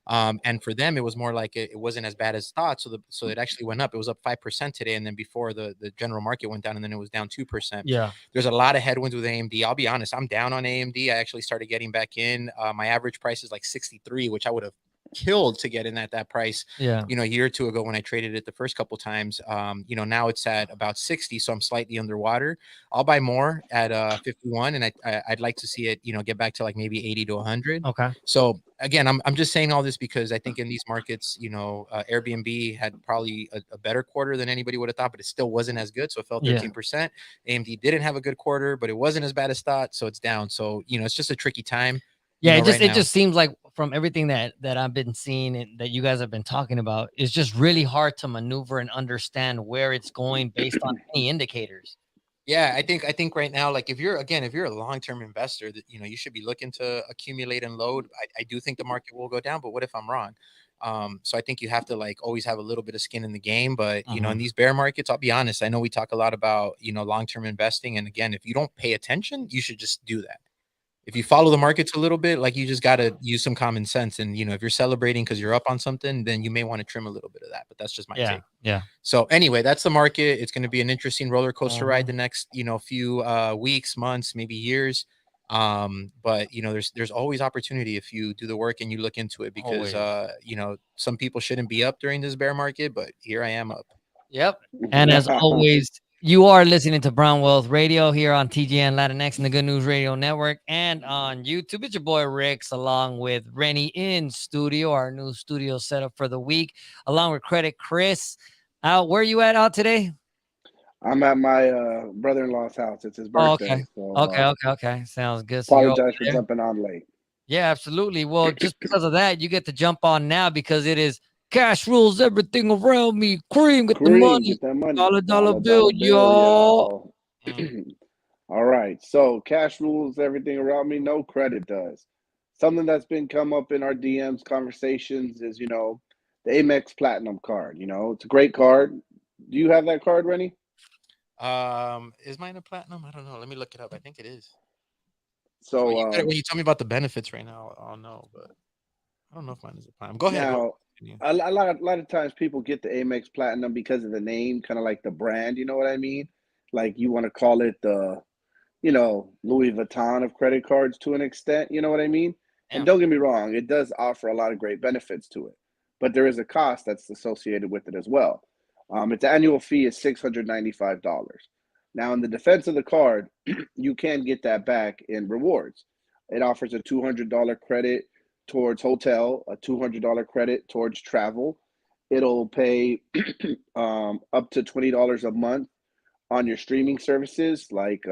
And for them, it was more like it wasn't as bad as thought. So it actually went up. It was up 5% today. And then before the general market went down, and then it was down 2%. Yeah. There's a lot of headwinds with AMD. I'll be honest, I'm down on AMD. I actually started getting back in. My average price is like 63, which I would have killed to get in at that price Yeah. a year or two ago when I traded it the first couple times. Now it's at about 60, so I'm slightly underwater. I'll buy more at 51, and I'd like to see it get back to like maybe 80 to 100. Okay. So again, I'm just saying all this because I think in these markets, Airbnb had probably a better quarter than anybody would have thought, but it still wasn't as good, so it fell 13%. AMD didn't have a good quarter, but it wasn't as bad as thought, so it's down. So it's just a tricky time. Yeah, right it now. just seems like from everything that I've been seeing and that you guys have been talking about, it's just really hard to maneuver and understand where it's going based on any indicators. Yeah, I think right now, like if you're a long term investor, that you should be looking to accumulate and load. I do think the market will go down, but what if I'm wrong? So I think you have to like always have a little bit of skin in the game. But in Mhm. these bear markets, I'll be honest. I know we talk a lot about long term investing, and again, if you don't pay attention, you should just do that. If you follow the markets a little bit, like you just got to use some common sense. And if you're celebrating because you're up on something, then you may want to trim a little bit of that. But that's just my Yeah, take. yeah. So anyway, that's the market. It's going to be an interesting roller coaster ride Mhm. the next, few weeks, months, maybe years. But there's always opportunity if you do the work and you look into it because Always. some people shouldn't be up during this bear market, but here I am up. Yep. And as always, you are listening to Brown Wealth Radio here on TGN Latinx and the Good News Radio Network and on YouTube. It's your boy Rix along with Rennie in studio, our new studio setup for the week, along with Credit Chris. Out, where you at out today? I'm at my brother-in-law's house. It's his Oh, okay. birthday, so Okay. Sounds good. So you're over apologize for there? jumping on late. Yeah, absolutely. Well, just because of that, you get to jump on now because it is cash rules everything around me. Cream, get the Cream, money. get that money. Dollar Dollar, bill, dollar bill, y'all. y'all. Mm. All right. So cash rules everything around me. No credit does. Something that's been come up in our DMs conversations is, the Amex Platinum card. It's a great card. Do you have that card, Rennie? Is mine a platinum? I don't know. Let me look it up. I think it is. Well, So when you tell me about the benefits right now, I'll know, but I don't know if mine is a platinum. Go ahead. now Continue. a lot of times people get the Amex Platinum because of the name, kind of like the brand. You know what I mean? Like you want to call it the Louis Vuitton of credit cards to an extent, you know what I mean? And Yeah. don't get me wrong, it does offer a lot of great benefits to it, but there is a cost that's associated with it as well. Its annual fee is $695. Now, in the defense of the card, you can get that back in rewards. It offers a $200 credit towards hotel, a $200 credit towards travel. It'll pay up to $20 a month on your streaming services like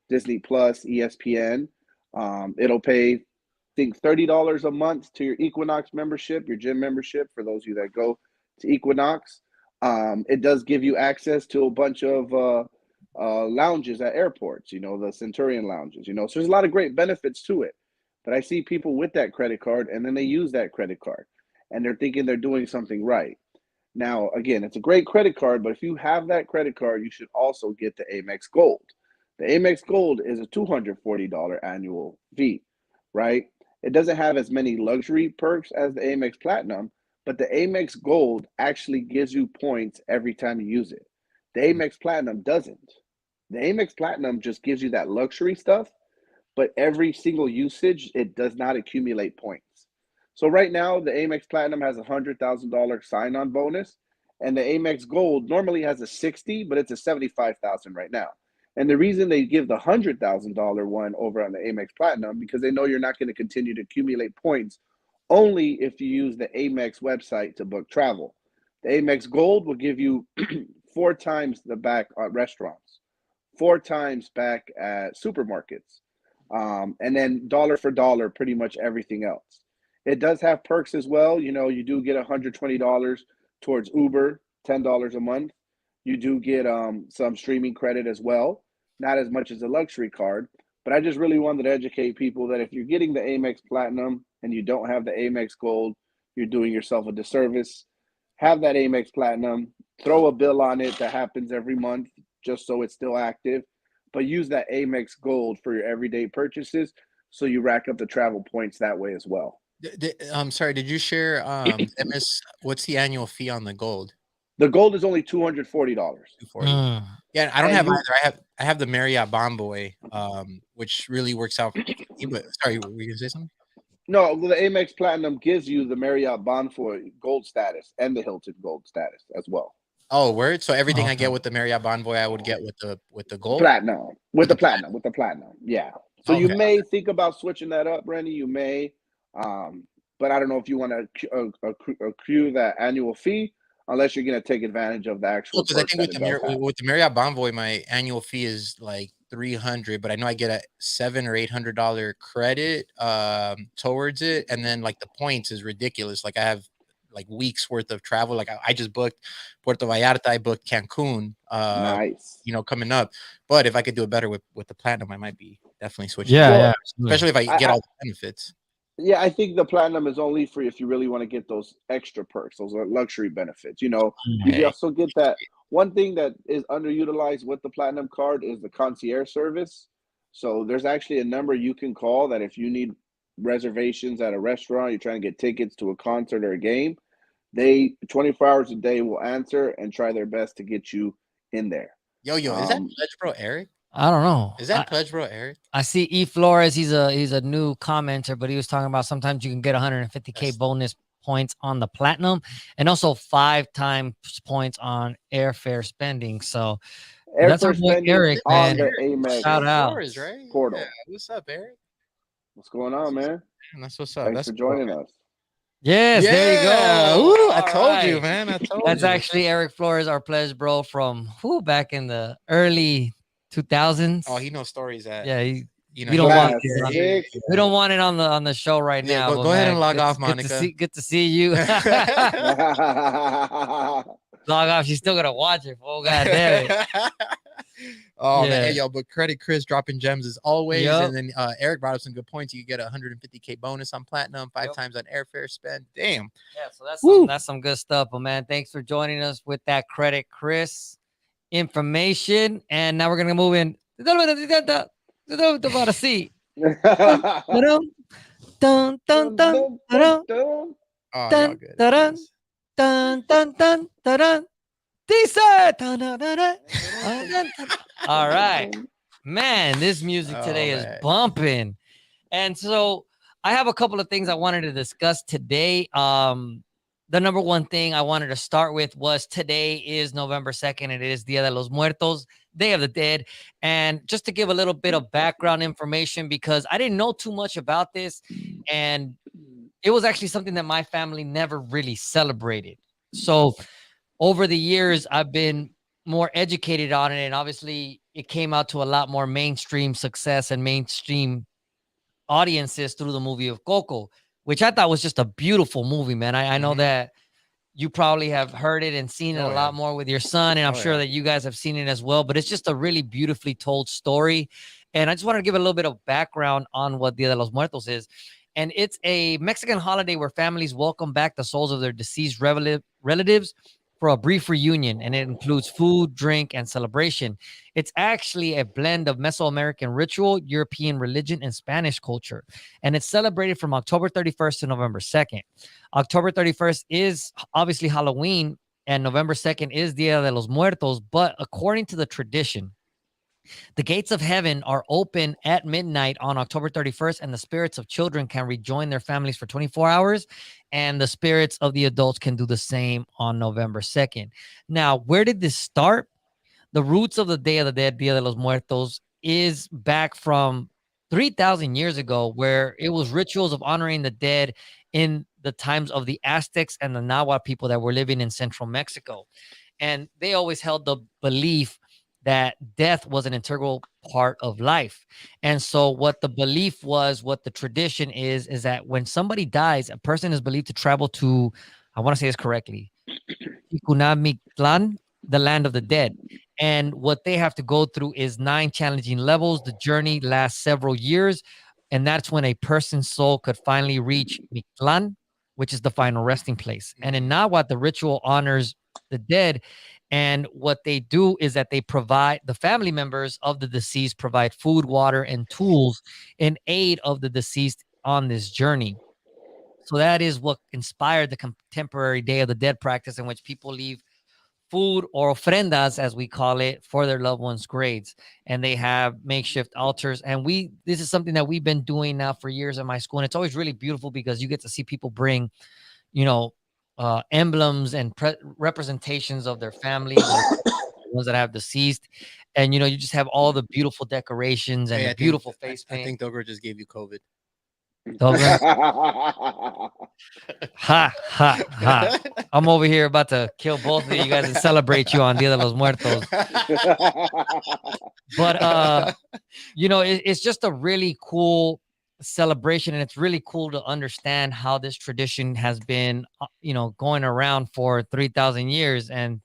Disney Plus, ESPN. It'll pay, I think, $30 a month to your Equinox membership, your gym membership, for those of you that go to Equinox. It does give you access to a bunch of lounges at airports, the Centurion lounges, so there's a lot of great benefits to it. But I see people with that credit card and then they use that credit card and they're thinking they're doing something right. Now, again, it's a great credit card, but if you have that credit card, you should also get the Amex Gold. The Amex Gold is a $240 annual fee, right? It doesn't have as many luxury perks as the Amex Platinum, but the Amex Gold actually gives you points every time you use it. The Amex Platinum doesn't. The Amex Platinum just gives you that luxury stuff, but every single usage, it does not accumulate points. So right now, the Amex Platinum has a $100,000 sign-on bonus, and the Amex Gold normally has a 60, but it's a 75,000 right now. And the reason they give the $100,000 one over on the Amex Platinum because they know you're not going to continue to accumulate points only if you use the Amex website to book travel. The Amex Gold will give you 4 times the back at restaurants, 4 times back at supermarkets, and then dollar for dollar, pretty much everything else. It does have perks as well. You do get $120 towards Uber, $10 a month. You do get some streaming credit as well. Not as much as a luxury card, but I just really wanted to educate people that if you're getting the Amex Platinum and you don't have the Amex Gold, you're doing yourself a disservice. Have that Amex Platinum, throw a bill on it that happens every month just so it's still active, but use that Amex Gold for your everyday purchases so you rack up the travel points that way as well. I'm sorry. Did you share MS? What's the annual fee on the gold? The gold is only $240. 240. Mm. Yeah, I don't And have you either. I have the Marriott Bonvoy, which really works out for me. But sorry, were you gonna say something? no, the Amex Platinum gives you the Marriott Bonvoy gold status and the Hilton gold status as well. Oh, word. So everything I Okay. get with the Marriott Bonvoy, I would get with the gold, Platinum with with the the platinum with the platinum. Yeah. So you okay. may think about switching that up, Randy. You may, but I don't know if you want to accrue that annual fee unless you're going to take advantage of the No, actual because I perks think that it does have. with the Marriott Bonvoy, my annual fee is like 300, but I know I get a $700 or $800 credit towards it, and then like the points is ridiculous. Like I have like weeks worth of travel. Like I just booked Puerto Vallarta, I booked Cancun, Nice. coming up. But if I could do it better with the platinum, I might be definitely switching Yeah, over, yeah, Well, especially if I I, get I all the benefits. yeah, I think the platinum is only for if you really want to get those extra perks, those luxury benefits. You can Hey. also get that. One thing that is underutilized with the platinum card is the concierge service. So there's actually a number you can call that if you need reservations at a restaurant, you're trying to get tickets to a concert or a game, they 24 hours a day will answer and try their best to get you in there. Yo, is that Um, Pledge Bro Eric? I don't know. Is that Pledge Bro Eric? I see E Flores. He's a new commenter, but he was talking about sometimes you can get 150K That's bonus points on the platinum, and also 5 times points on airfare spending. So that's our Airfare boy spending Eric, on man. the That's Amex Shout Eric out. Flores, right? Yeah. portal. What's up, Eric? What's going on, man? That's what's up. Thanks That's for cool. joining us. Yes, there you go. Yeah. Ooh, I All told you, right. man. I told That's you. actually Eric Flores, our pledge bro from back in the early 2000s. Oh, he knows stories that Yeah, you we know. don't want Classic. these on, He, we don't want it on the show right yeah. now. But Go ahead and man, log off, good to Monica. good to see you. Log off. She's still gonna watch it. Oh god damn it. Oh man, hey, Yeah. yo, but credit Chris dropping gems as always. Yup. And then Eric brought up some good points. You get a 150K bonus on platinum, 5 times on airfare spend. Damn. Yeah, so Woo. that's some good stuff. But man, thanks for joining us with that credit, Chris information. And now we're gonna move in. About a seat. Dun, dun, dun, dun, dun, Oh, y'all dun, good. dun, Yes. dun, dun, dun, dun, dun. Decent. Dun, dun, dun, dun, dun, dun. All right, man. This music today is man. bumping, and so I have a couple of things I wanted to discuss today. The number one thing I wanted to start with was today is November 2nd. It is Dia de los Muertos, Day of the Dead. And just to give a little bit of background information, because I didn't know too much about this, and it was actually something that my family never really celebrated. So over the years, I've been more educated on it. And obviously, it came out to a lot more mainstream success and mainstream audiences through the movie of Coco, which I thought was just a beautiful movie, man. I know Mhm. that you probably have heard it and seen it Oh, a lot yeah. more with your son, and I'm Oh, sure yeah. that you guys have seen it as well. But it's just a really beautifully told story. And I just want to give a little bit of background on what Dia de los Muertos is. And it's a Mexican holiday where families welcome back the souls of their deceased relatives for a brief reunion, and it includes food, drink, and celebration. It's actually a blend of Mesoamerican ritual, European religion, and Spanish culture. And it's celebrated from October 31st to November 2nd. October 31st is obviously Halloween, and November 2nd is Dia de los Muertos. But according to the tradition, the gates of heaven are open at midnight on October 31st, and the spirits of children can rejoin their families for 24 hours, and the spirits of the adults can do the same on November 2nd. Now, where did this start? The roots of the Day of the Dead, Dia de los Muertos, is back from 3,000 years ago, where it was rituals of honoring the dead in the times of the Aztecs and the Nahuatl people that were living in central Mexico. And they always held the belief that death was an integral part of life. And so what the belief was, what the tradition is that when somebody dies, a person is believed to travel to, I want to say this correctly, Ticunamictlan, the land of the dead. And what they have to go through is 9 challenging levels. The journey lasts several years. And that's when a person's soul could finally reach Mictlan, which is the final resting place. And in Nahuatl, the ritual honors the dead. And what they do is that they provide the family members of the deceased provide food, water, and tools in aid of the deceased on this journey. So that is what inspired the contemporary Day of the Dead practice, in which people leave food or ofrendas, as we call it, for their loved ones' graves. And they have makeshift altars. And this is something that we've been doing now for years in my school. And it's always really beautiful because you get to see people bring, you know, emblems and representations of their family, ones that have deceased. And, you just have all the beautiful decorations and Hey, the beautiful face I paint. think Dover just gave you COVID. Dogan. Ha ha ha. I'm over here about to kill both of you guys and celebrate you on Dia de los Muertos. But it's just a really cool celebration, and it's really cool to understand how this tradition has been going around for 3,000 years. And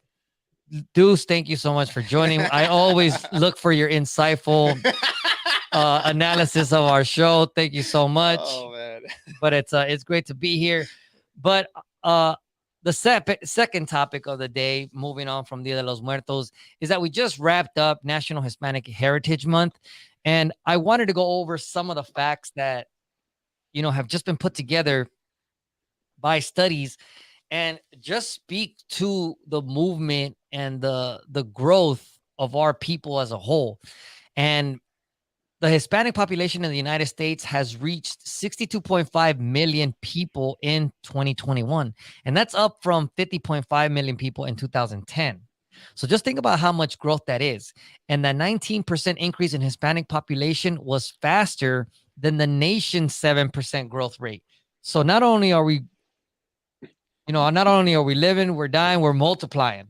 Deuce, thank you so much for joining. I always look for your insightful analysis of our show. Thank you so much. Oh man. But it's great to be here. But the second topic of the day, moving on from Dia de los Muertos, is that we just wrapped up National Hispanic Heritage Month, and I wanted to go over some of the facts that have just been put together by studies and just speak to the movement and the growth of our people as a whole. And the Hispanic population in the United States has reached 62.5 million people in 2021, and that's up from 50.5 million people in 2010. So just think about how much growth that is. And that 19% increase in Hispanic population was faster than the nation's 7% growth rate. So not only are we living, we're dying, we're multiplying.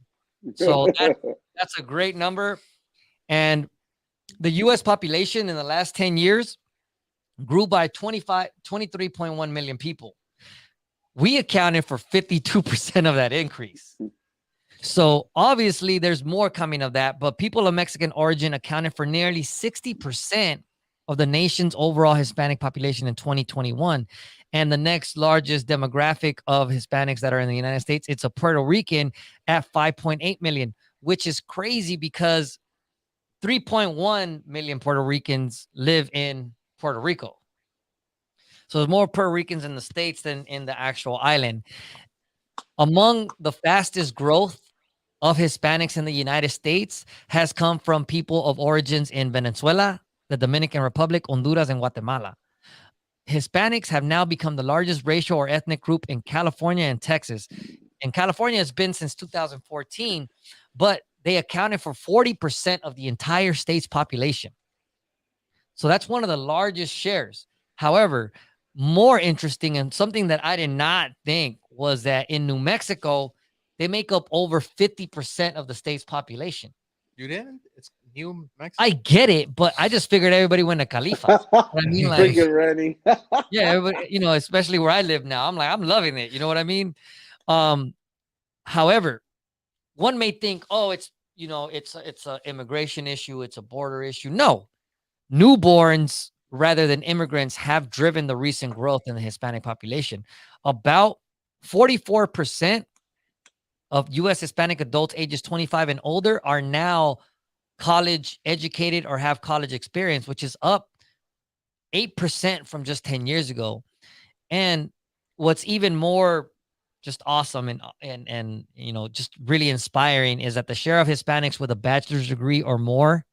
So that's a great number. And the U.S. population in the last 10 years grew by 23.1 million people. We accounted for 52% of that increase. So obviously there's more coming of that, but people of Mexican origin accounted for nearly 60% of the nation's overall Hispanic population in 2021. And the next largest demographic of Hispanics that are in the United States, it's a Puerto Rican at 5.8 million, which is crazy because 3.1 million Puerto Ricans live in Puerto Rico. So there's more Puerto Ricans in the States than in the actual island. Among the fastest growth of Hispanics in the United States has come from people of origins in Venezuela, the Dominican Republic, Honduras, and Guatemala. Hispanics have now become the largest racial or ethnic group in California and Texas. In California, it's been since 2014, but they accounted for 40% of the entire state's population. So that's one of the largest shares. However, more interesting and something that I did not think was that in New Mexico, they make up over 50% of the state's population. You didn't? It's New Mexico. I get it, but I just figured everybody went to Khalifa. I mean, like, freaking Rennie. yeah, especially where I live now. I'm loving it. You know what I mean? However, one may think, oh, it's an immigration issue, it's a border issue. No, newborns rather than immigrants have driven the recent growth in the Hispanic population. About 44% of U.S. Hispanic adults ages 25 and older are now college educated or have college experience, which is up 8% from just 10 years ago. And what's even more just awesome and just really inspiring is that the share of Hispanics with a bachelor's degree or more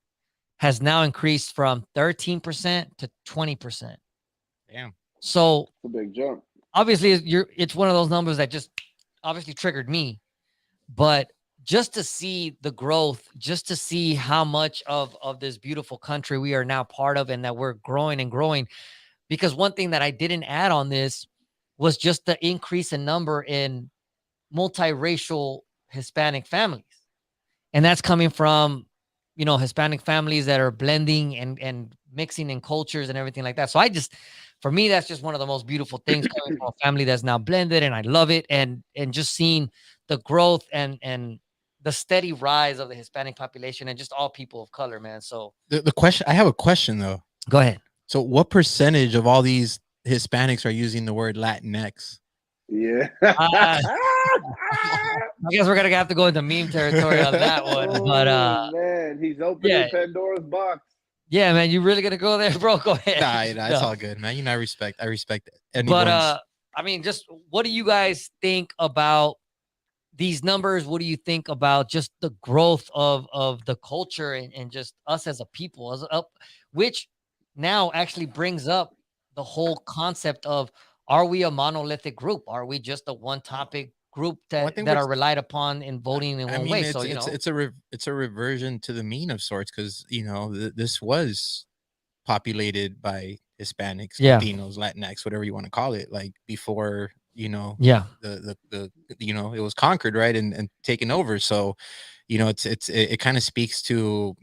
has now increased from 13% to 20%. Damn. So it's a big jump. Obviously, it's one of those numbers that just obviously triggered me. But just to see the growth, just to see how much of this beautiful country we are now part of and that we're growing and growing. Because one thing that I didn't add on this was just the increase in number in multiracial Hispanic families. And that's coming from, Hispanic families that are blending and mixing in cultures and everything like that. So for me, that's just one of the most beautiful things coming from a family that's now blended, and I love it. And just seeing the growth and the steady rise of the Hispanic population and just all people of color, man. So the question, I have a question though. Go ahead. So what percentage of all these Hispanics are using the word Latinx? Yeah. I guess we're gonna have to go into meme territory on that one. But man, he's opening Pandora's box. Yeah, man, you really gonna go there, bro? Go ahead. Nah, it's all good, man. I respect it. But I mean, just what do you guys think about these numbers? What do you think about just the growth of the culture and just us as a people, which now actually brings up the whole concept of, are we a monolithic group? Are we just a one topic group that are relied upon in voting in one way? So it's a reversion to the mean of sorts, because this was populated by Hispanics, Yeah. Latinos, Latinx, whatever you want to call it, like before, Yeah. the it was conquered, right, and taken over. So, it kind of speaks to,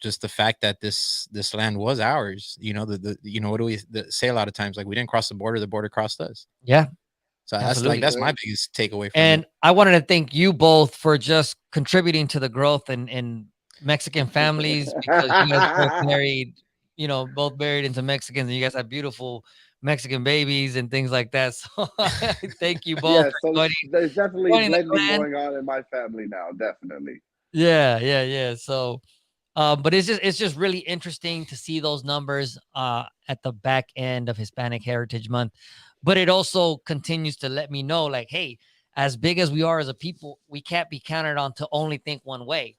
just the fact that this land was ours. What do we say a lot of times? Like, we didn't cross the border crossed us. Yeah. So Absolutely. that's my biggest takeaway from it. And I wanted to thank you both for just contributing to the growth in Mexican families because you guys both married, both married into Mexicans, and you guys have beautiful Mexican babies and things like that. So thank you both Yeah, for so joining there's definitely joining the blending clan. going on in my family now, definitely. Yeah, yeah, yeah. So but it's just really interesting to see those numbers at the back end of Hispanic Heritage Month. But it also continues to let me know, like, hey, as big as we are as a people, we can't be counted on to only think one way.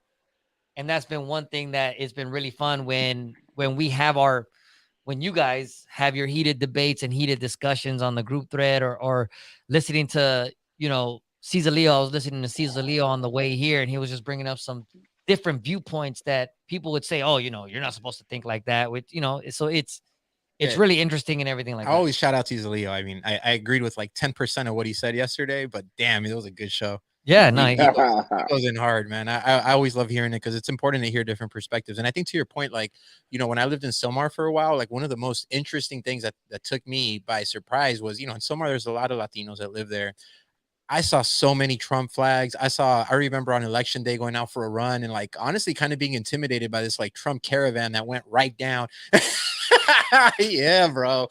And that's been one thing that it's been really fun when we have when you guys have your heated debates and heated discussions on the group thread or listening to, Cesar Leo. I was listening to Cesar Leo on the way here, and he was just bringing up some different viewpoints that people would say, oh, you're not supposed to think like that. With, so it's Yeah, really interesting and everything like I that. always shout out to Leo. I mean, I agreed with like 10% of what he said yesterday, but damn, it was a good show. Yeah, He, no, he goes he goes in hard, man. I always love hearing it because it's important to hear different perspectives. And I think to your point, like, when I lived in Silmar for a while, like one of the most interesting things that took me by surprise was, in Silmar, there's a lot of Latinos that live there. I saw so many Trump flags. I remember on election day going out for a run and like honestly kind of being intimidated by this like Trump caravan that went right down. Yeah, bro.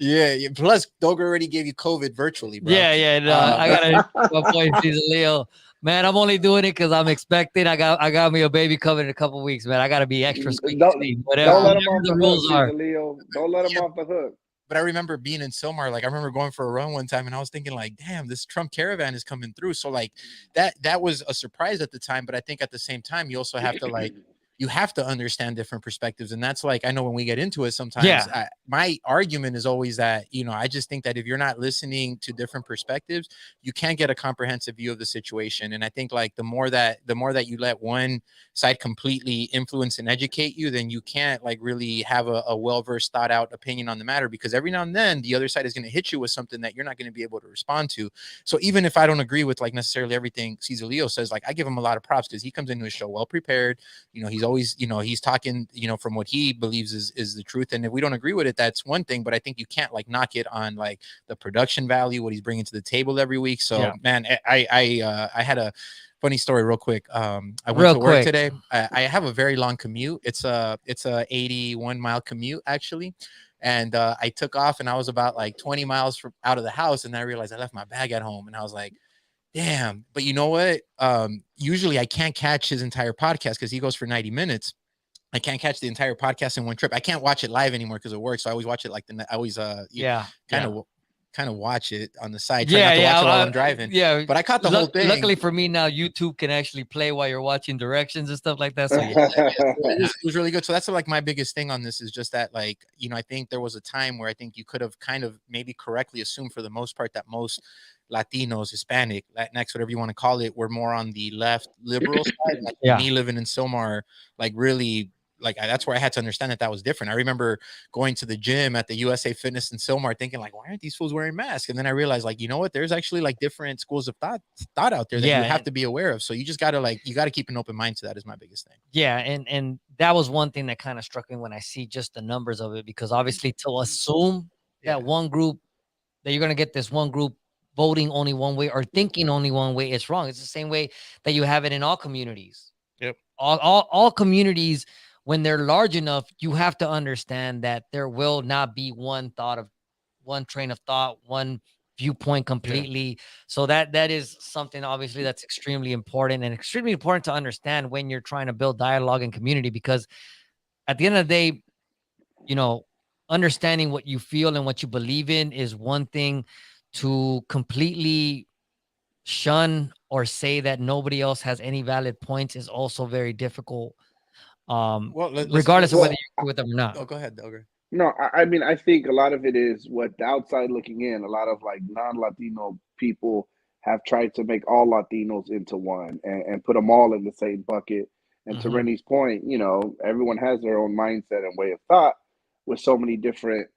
Yeah, yeah. Plus, Doga already gave you COVID virtually, bro. yeah, yeah. No, I But gotta my boy Cesar Leo. Man, I'm only doing it because I'm expecting. I got me a baby coming in a couple weeks, man. I gotta be extra squeaky don't clean. don't nah, let Whatever him off the the hook, rules are. Cesar Leo. Don't let him yeah, off the hook. but I remember being in Silmar, like I remember going for a run one time and I was thinking like, damn, this Trump caravan is coming through. So like that was a surprise at the time, but I think at the same time you also have to like you have to understand different perspectives. And that's like I know when we get into it sometimes Yeah, my argument is always that, I just think that if you're not listening to different perspectives, you can't get a comprehensive view of the situation. And I think like the more that you let one side completely influence and educate you, then you can't like really have a well-versed thought out opinion on the matter, because every now and then the other side is going to hit you with something that you're not going to be able to respond to. So even if I don't agree with like necessarily everything Cesar Leo says, like I give him a lot of props because he comes into his show well prepared. He's always, he's talking, from what he believes is the truth. And if we don't agree with it, that's one thing, but I think you can't like knock it on like the production value, what he's bringing to the table every week. So yeah. man, I had a funny story real quick. I went Real to work quick. today. I have a very long commute. It's a 81-mile commute actually. And I took off and I was about like 20 miles from out of the house. And then I realized I left my bag at home and I was like, damn. But you know what? Usually I can't catch his entire podcast because he goes for 90 minutes. I can't catch the entire podcast in one trip. I can't watch it live anymore because of work. So I always watch it like I always Yeah, kind yeah. of watch it on the side. Try Yeah, not to yeah, watch it while I'm driving. yeah. But I caught the whole thing. Luckily for me now, YouTube can actually play while you're watching directions and stuff like that. So yeah, Yeah, so it was really good. So that's like my biggest thing on this is just that, like, I think there was a time where I think you could have kind of maybe correctly assumed for the most part that most Latinos, Hispanic, Latinx, whatever you want to call it, were more on the left liberal side. Like yeah, me living in Silmar, like really. Like that's where I had to understand that was different. I remember going to the gym at the USA Fitness in Silmar, thinking like, why aren't these fools wearing masks? And then I realized, like, you know what? There's actually like different schools of thought out there that you yeah, have to be aware of. So you just gotta keep an open mind to that. Is my biggest thing. yeah. And that was one thing that kind of struck me when I see just the numbers of it, because obviously to assume Yeah. that one group that you're gonna get this one group voting only one way or thinking only one way, it's wrong. It's the same way that you have it in all communities. Yep. All communities, when they're large enough, you have to understand that there will not be one train of thought, one viewpoint Yeah. completely. So that is something obviously that's extremely important and extremely important to understand when you're trying to build dialogue and community, because at the end of the day, you know, understanding what you feel and what you believe in is one thing. To completely shun or say that nobody else has any valid points is also very difficult, Well, regardless of whether Well, you agree with them or not. oh, go ahead, Delger. no, I mean, I think a lot of it is what the outside looking in. A lot of like non-Latino people have tried to make all Latinos into one and put them all in the same bucket. And to Mhm. Rennie's point, everyone has their own mindset and way of thought. with so many different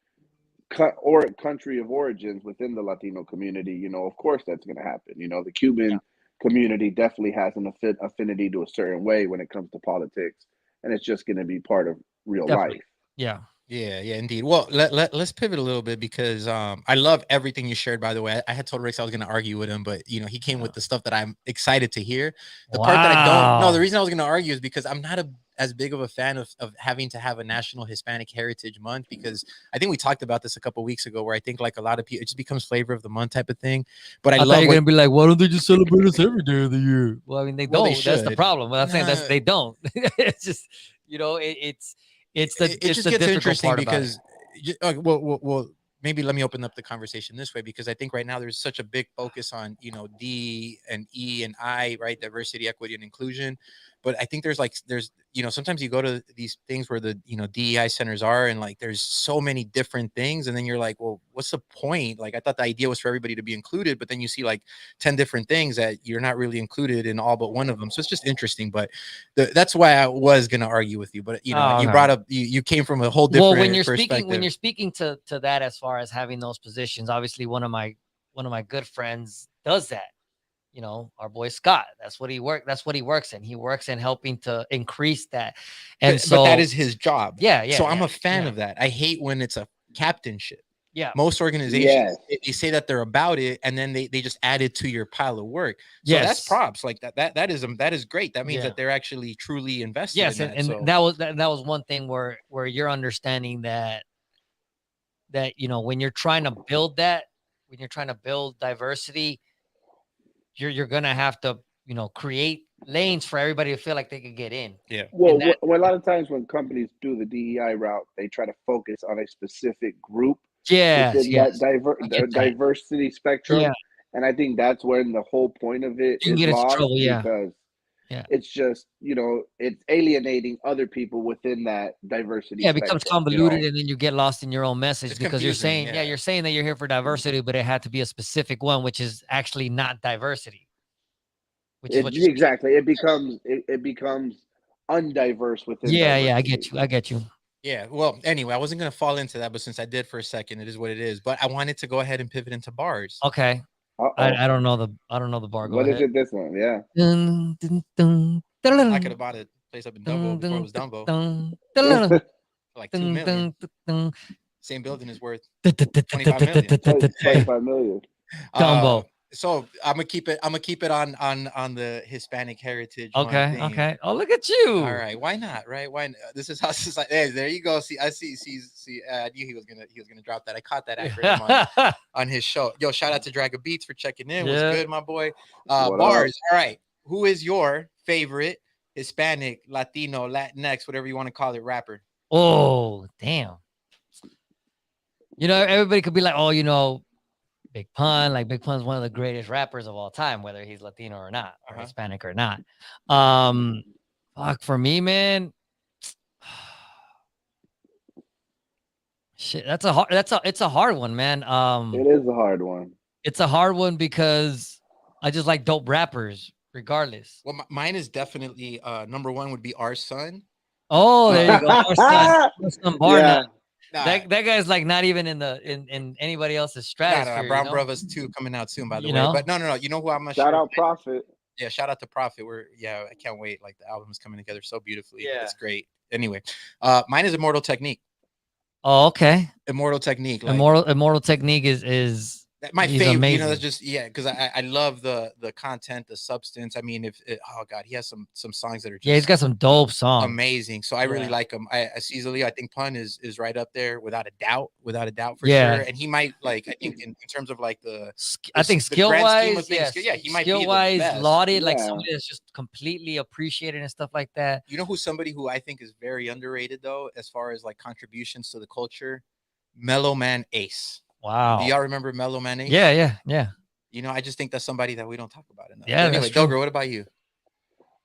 or country of origins within the Latino community, of course that's going to happen. The Yeah, Cuban community definitely has an affinity to a certain way when it comes to politics, and it's just going to be part of real definitely. life. Yeah. Yeah, indeed. Well, let's pivot a little bit because I love everything you shared, by the way. I had told Rick I was going to argue with him, but he came Yeah. with the stuff that I'm excited to hear. The part that I don't, no, the Wow. reason I was going to argue is because I'm not as big of a fan of having to have a National Hispanic Heritage Month, because I think we talked about this a couple weeks ago, where I think like a lot of people, it just becomes flavor of the month type of thing. But I I thought love you're what, gonna be like, why don't they just celebrate us every day of the year? Well, I mean, they well, they don't. That's the should. problem. What I'm saying, that's Nah, they don't. It's just, it's the it it's just the gets difficult interesting part about it. because well, maybe let me open up the conversation this way, because I think right now there's such a big focus on D and E and I, right? Diversity, equity, and inclusion. But I think there's sometimes you go to these things where the DEI centers are, and like there's so many different things, and then you're like, well, what's the point? Like, I thought the idea was for everybody to be included, but then you see like 10 different things that you're not really included in all but one of them. So it's just interesting. But that's why I was gonna argue with you. But Oh you no. brought up, you came from a whole Well, when different you're speaking perspective. to that, as far as having those positions, obviously one of my good friends does that. Our boy Scott. That's what he works in. He works in helping to increase that. And But that so is his job. yeah, yeah, So I'm yeah, a fan yeah, of that. I hate when it's a captainship. yeah, Most organizations, Yes. they say that they're about it, and then they just add it to your pile of work. So that's yes, props. Like that is great. That means yeah. that they're actually truly invested in Yes, and, that. and So that was one thing where you're understanding that when you're trying to build diversity, you're gonna have to create lanes for everybody to feel like they could get in, yeah. and Well, that a lot of times when companies do the DEI route, they try to focus on a specific group yes, within that yes, I get that. diversity Yeah, spectrum, and I think that's when the whole point of it you can is get into lost trouble. Yeah, because yeah, it's just it's alienating other people within that diversity yeah. It becomes spectrum. convoluted, and then you get lost in your own message It's because you're confusing. saying, yeah, Yeah. you're saying that you're here for diversity, but it had to be a specific one, which is actually not diversity, which is what you're saying. Exactly. It becomes undiverse within Yeah, yeah, I diversity. get you. I get you. Yeah. Well, anyway, I wasn't gonna fall into that, but since I did for a second, it is what it is. But I wanted to go ahead and pivot into bars. Okay. Uh I oh. don't know the bar. Go What is ahead. it this one? Yeah. Dun, dun, dun, I could dun, have bought a place up in Dumbo dun, before it dun, was Dumbo dun, dun, for like 2 million. dun, dun, dun, Same building is worth dun, dun, dun, dun, 25 million. dun, dun, dun. 25 million. Uh, Dumbo. so I'm gonna keep it on the Hispanic Heritage Month Okay, theme. okay. Oh, look at All you. right, why not? Right? Why? This is how society. Hey, there you go. See, I see. I knew he was gonna drop that. I caught that after him on his show. Yo, shout out to Dragon Beats for checking in. Was Yeah. good, my boy. What up? Bars. All right. Who is your favorite Hispanic, Latino, Latinx, whatever you want to call it, rapper? Oh, damn. Everybody could be like, oh, Big Pun. Like Big Pun's one of the greatest rappers of all time, whether he's Latino or not, or Uh-huh. Hispanic or not. Um, fuck for me, man. Shit, it's a hard one, man. It is a hard one. It's a hard one because I just like dope rappers, regardless. Well, mine is definitely number one would be Our Son. Oh, there you go. Our son Barna. Yeah. Nah, That guy's like not even in anybody else's nah. stratosphere, Brown Brothers 2 coming out soon, by the You way. know? But no. You know who I'm gonna Shout share? out Prophet. Yeah, shout out to Prophet. I can't wait. Like the album is coming together so beautifully. Yeah. It's great. Anyway, mine is Immortal Technique. Oh, okay. Immortal Technique. Like Immortal Technique is my he's favorite, amazing. that's just because I love the content, the substance. I mean, oh god, he has some songs that are Yeah, he's just got some dope songs. amazing. So I really Yeah. like him. As easily, I think Pun is right up there without a doubt for Yeah. sure. And he might I think in terms of like I think the grand scheme of skill-wise, things, yes. yeah, he might be the Skill-wise, best. lauded, like Yeah. somebody that's just completely appreciated and stuff like that. You know who's somebody who I think is very underrated though, as far as like contributions to the culture? Mellow Man Ace. Wow. Do y'all remember Mellow Man Ace? Yeah. I just think that's somebody that we don't talk about enough. Yeah, But anyway, that's true. Dogra, what about you?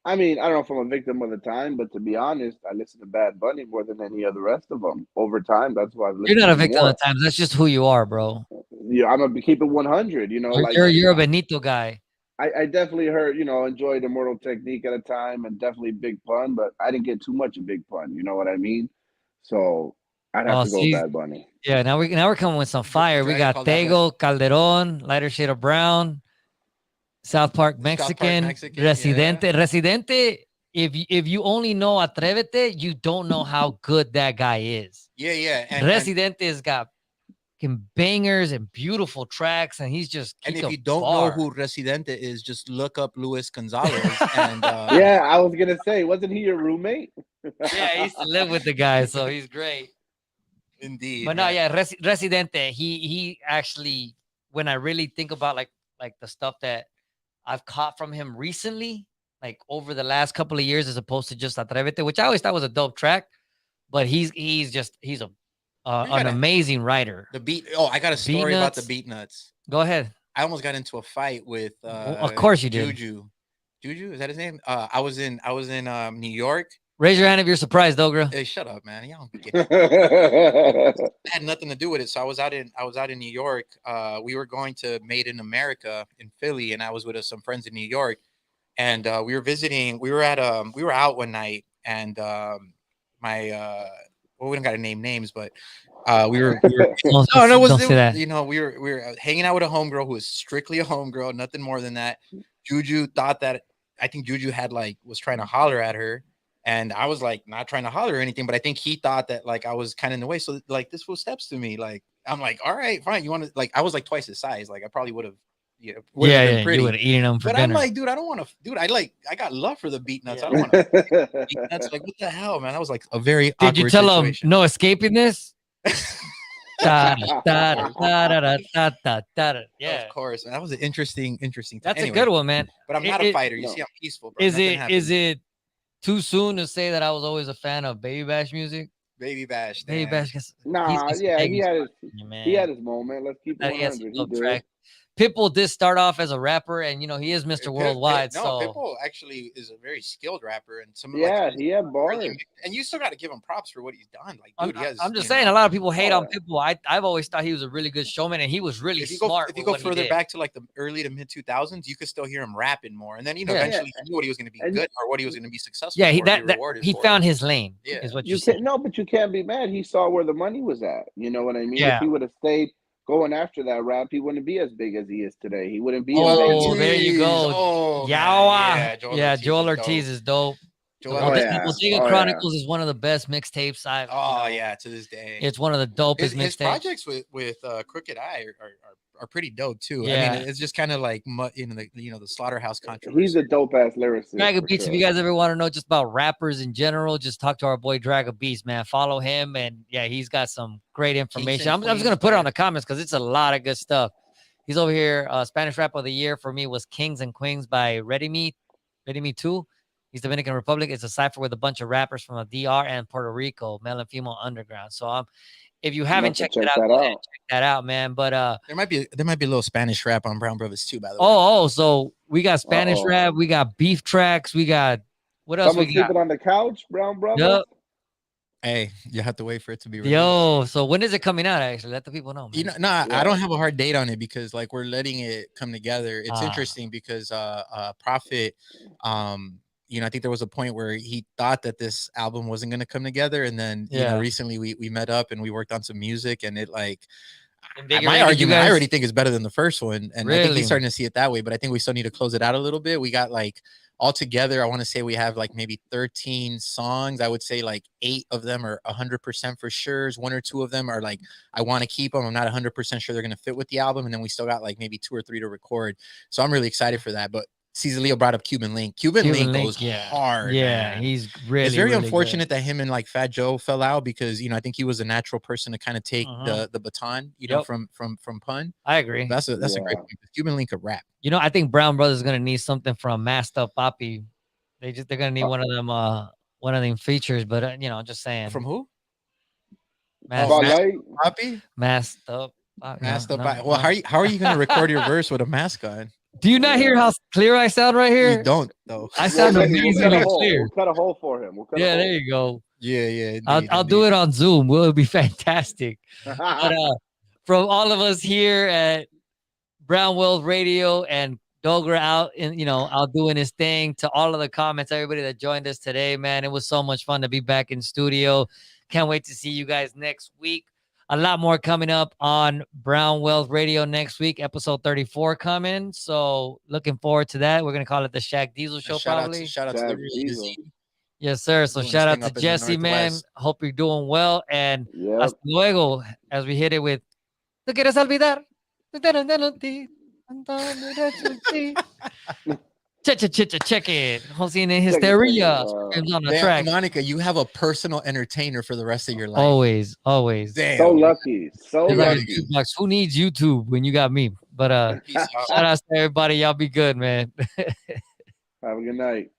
I mean, I don't know if I'm a victim of the time, but to be honest, I listen to Bad Bunny more than any other rest of them. Over time, that's why I've You're listened not a to victim more. of times. That's just who you are, bro. Yeah, I'm gonna keep it 100. You're a Benito guy. I definitely enjoyed Immortal Technique at a time, and definitely Big Pun, but I didn't get too much of Big Pun. You know what I mean? So I'd have Oh, to go with see, Bad Bunny. yeah. Now we're coming with some fire. We Dragon got Call that Tego, Calderon, Lighter Shade of Brown, South Park South Park Mexican, Mexican, yeah. Residente. If you only know Atrévete, you don't know how good that guy is. Yeah. And Residente's got fucking bangers and beautiful tracks, and he if could you don't know bar. who Residente is, just look up Luis Gonzalez and Yeah, I was gonna say, wasn't he your roommate? Yeah, I used to live with the guy, so he's great. indeed, But no, man. yeah, Residente. He actually, when I really think about like the stuff that I've caught from him recently, like over the last couple of years, as opposed to just Atrévete, which I always thought was a dope track. But he's You an gotta amazing writer. the beat. Oh, I got a Beat story about the nuts. beat nuts. Go ahead. I almost got into a fight with Well, of course you did. Juju. Juju, is that his name? I was in New York. Raise your hand if you're surprised, Dogra. Hey, shut up, man. Y'all don't get it. Had nothing to do with it. So I was out in New York. We were going to Made in America in Philly, and I was with some friends in New York, and we were visiting. We were out one night, and my well, we don't got to name names, but we were no, Don't say that. we were hanging out with a homegirl who was strictly a homegirl, nothing more than that. Juju thought that I think Juju had was trying to holler at her, and I was like not trying to holler or anything, but I think he thought that I was kind of in the way. So this fool steps to me, I'm like, all right, fine. You want to I was like twice his size, I probably would have. Would have been pretty. You would have eaten them for But dinner. I'm like, dude, I don't want to. Dude, I got love for the beat nuts. I don't want to. That's what the hell, man. That was a very Did you awkward tell situation. him no escaping this? Yeah. Of course, man. That was an interesting thing. That's Anyway, a good one, man. but I'm not a fighter. You see, I'm peaceful, bro. Is it too soon to say that I was always a fan of Baby Bash music? Baby Bash? Baby Bash, Nah, yeah, he had his moment. Let's keep it He has 100. some He did. track. Pitbull did start off as a rapper, and he is Mr. Worldwide. No, so Pitbull actually is a very skilled rapper, and some of he had bars. and you still got to give him props for what he's done. Dude, I'm just saying, a lot of people hate on Pitbull. I've always thought he was a really good showman, and he was really smart. If you go further back to the early to mid 2000s, you could still hear him rapping more, and then eventually he knew what he was going to be good or what he was going to be successful. Yeah, for, he found his lane. Yeah, is what you said. No, but you can't be mad. He saw where the money was at. You know what I mean? Yeah. If he would have stayed going after that rap, he wouldn't be as big as he is today. He wouldn't be. There you go. Oh, Joel Ortiz is dope. Bodega Chronicles is one of the best mixtapes I've. To this day, it's one of the dopest mixtapes. His projects with Crooked Eye are pretty dope too. Yeah. I mean, it's just kind of the Slaughterhouse controversy. He's a dope ass lyricist. Draga Beats. Sure. If you guys ever want to know just about rappers in general, just talk to our boy Draga Beats, man. Follow him, and he's got some great information. I'm just gonna put it on the comments because it's a lot of good stuff. He's over here. Spanish rap of the year for me was Kings and Queens by Ready Me 2. He's Dominican Republic. It's a cipher with a bunch of rappers from the DR and Puerto Rico, male and female underground. So if you haven't checked it out, check that out, man. But there might be a little Spanish rap on Brown Brothers too, by the way. So we got Spanish rap, we got beef tracks, we got what else? Someone sleeping on the couch, Brown Brothers. Yep. Hey, you have to wait for it to be released. So when is it coming out? Actually, let the people know, man. I don't have a hard date on it because we're letting it come together. It's interesting because Prophet, I think there was a point where he thought that this album wasn't going to come together, and then recently we met up and we worked on some music, and it my argument I already think is better than the first one, and I think he's starting to see it that way. But I think we still need to close it out a little bit. We got altogether, I want to say we have maybe 13 songs. I would say 8 of them are 100% for sure. 1 or 2 of them are I want to keep them. I'm not 100% sure they're going to fit with the album. And then we still got maybe 2 or 3 to record. So I'm really excited for that. But Cesar Leo brought up Cuban Link. Cuban Link goes hard. Yeah, man. He's really. It's very really unfortunate good. that him and Fat Joe fell out because I think he was a natural person to kind of take the baton, from Pun. I agree. That's a great point. Cuban Link could rap. I think Brown Brothers is gonna need something from Masked Up Papi. They're gonna need one of them features. But I'm just saying. From who? Papi? Masked Up. Masked Up. Well, how are you gonna record your verse with a mask on? Do you not hear how clear I sound right here? You don't, though. I sound amazingly clear. We'll cut a hole for him. There you go. Yeah. I'll do it on Zoom. It'll be fantastic. But from all of us here at Brown World Radio and Dogra out doing his thing, to all of the comments, everybody that joined us today, man, it was so much fun to be back in studio. Can't wait to see you guys next week. A lot more coming up on Brown Wealth Radio next week, episode 34 coming. So looking forward to that. We're going to call it the Shaq Diesel Show, probably. Shout out to the Shaq real Diesel. Z. Yes, sir. So Doing shout his out thing to up in the Jesse, man. Northwest. Hope you're doing well. And Yep. hasta luego, as we hit it with, ¿Tú quieres olvidar? Check it. Josine Hysteria. Screams on the Damn, track. Monica, you have a personal entertainer for the rest of your life. Always, always. Damn. So lucky. So They're like, lucky. who needs YouTube when you got me? But Peace out. shout out to everybody. Y'all be good, man. Have a good night.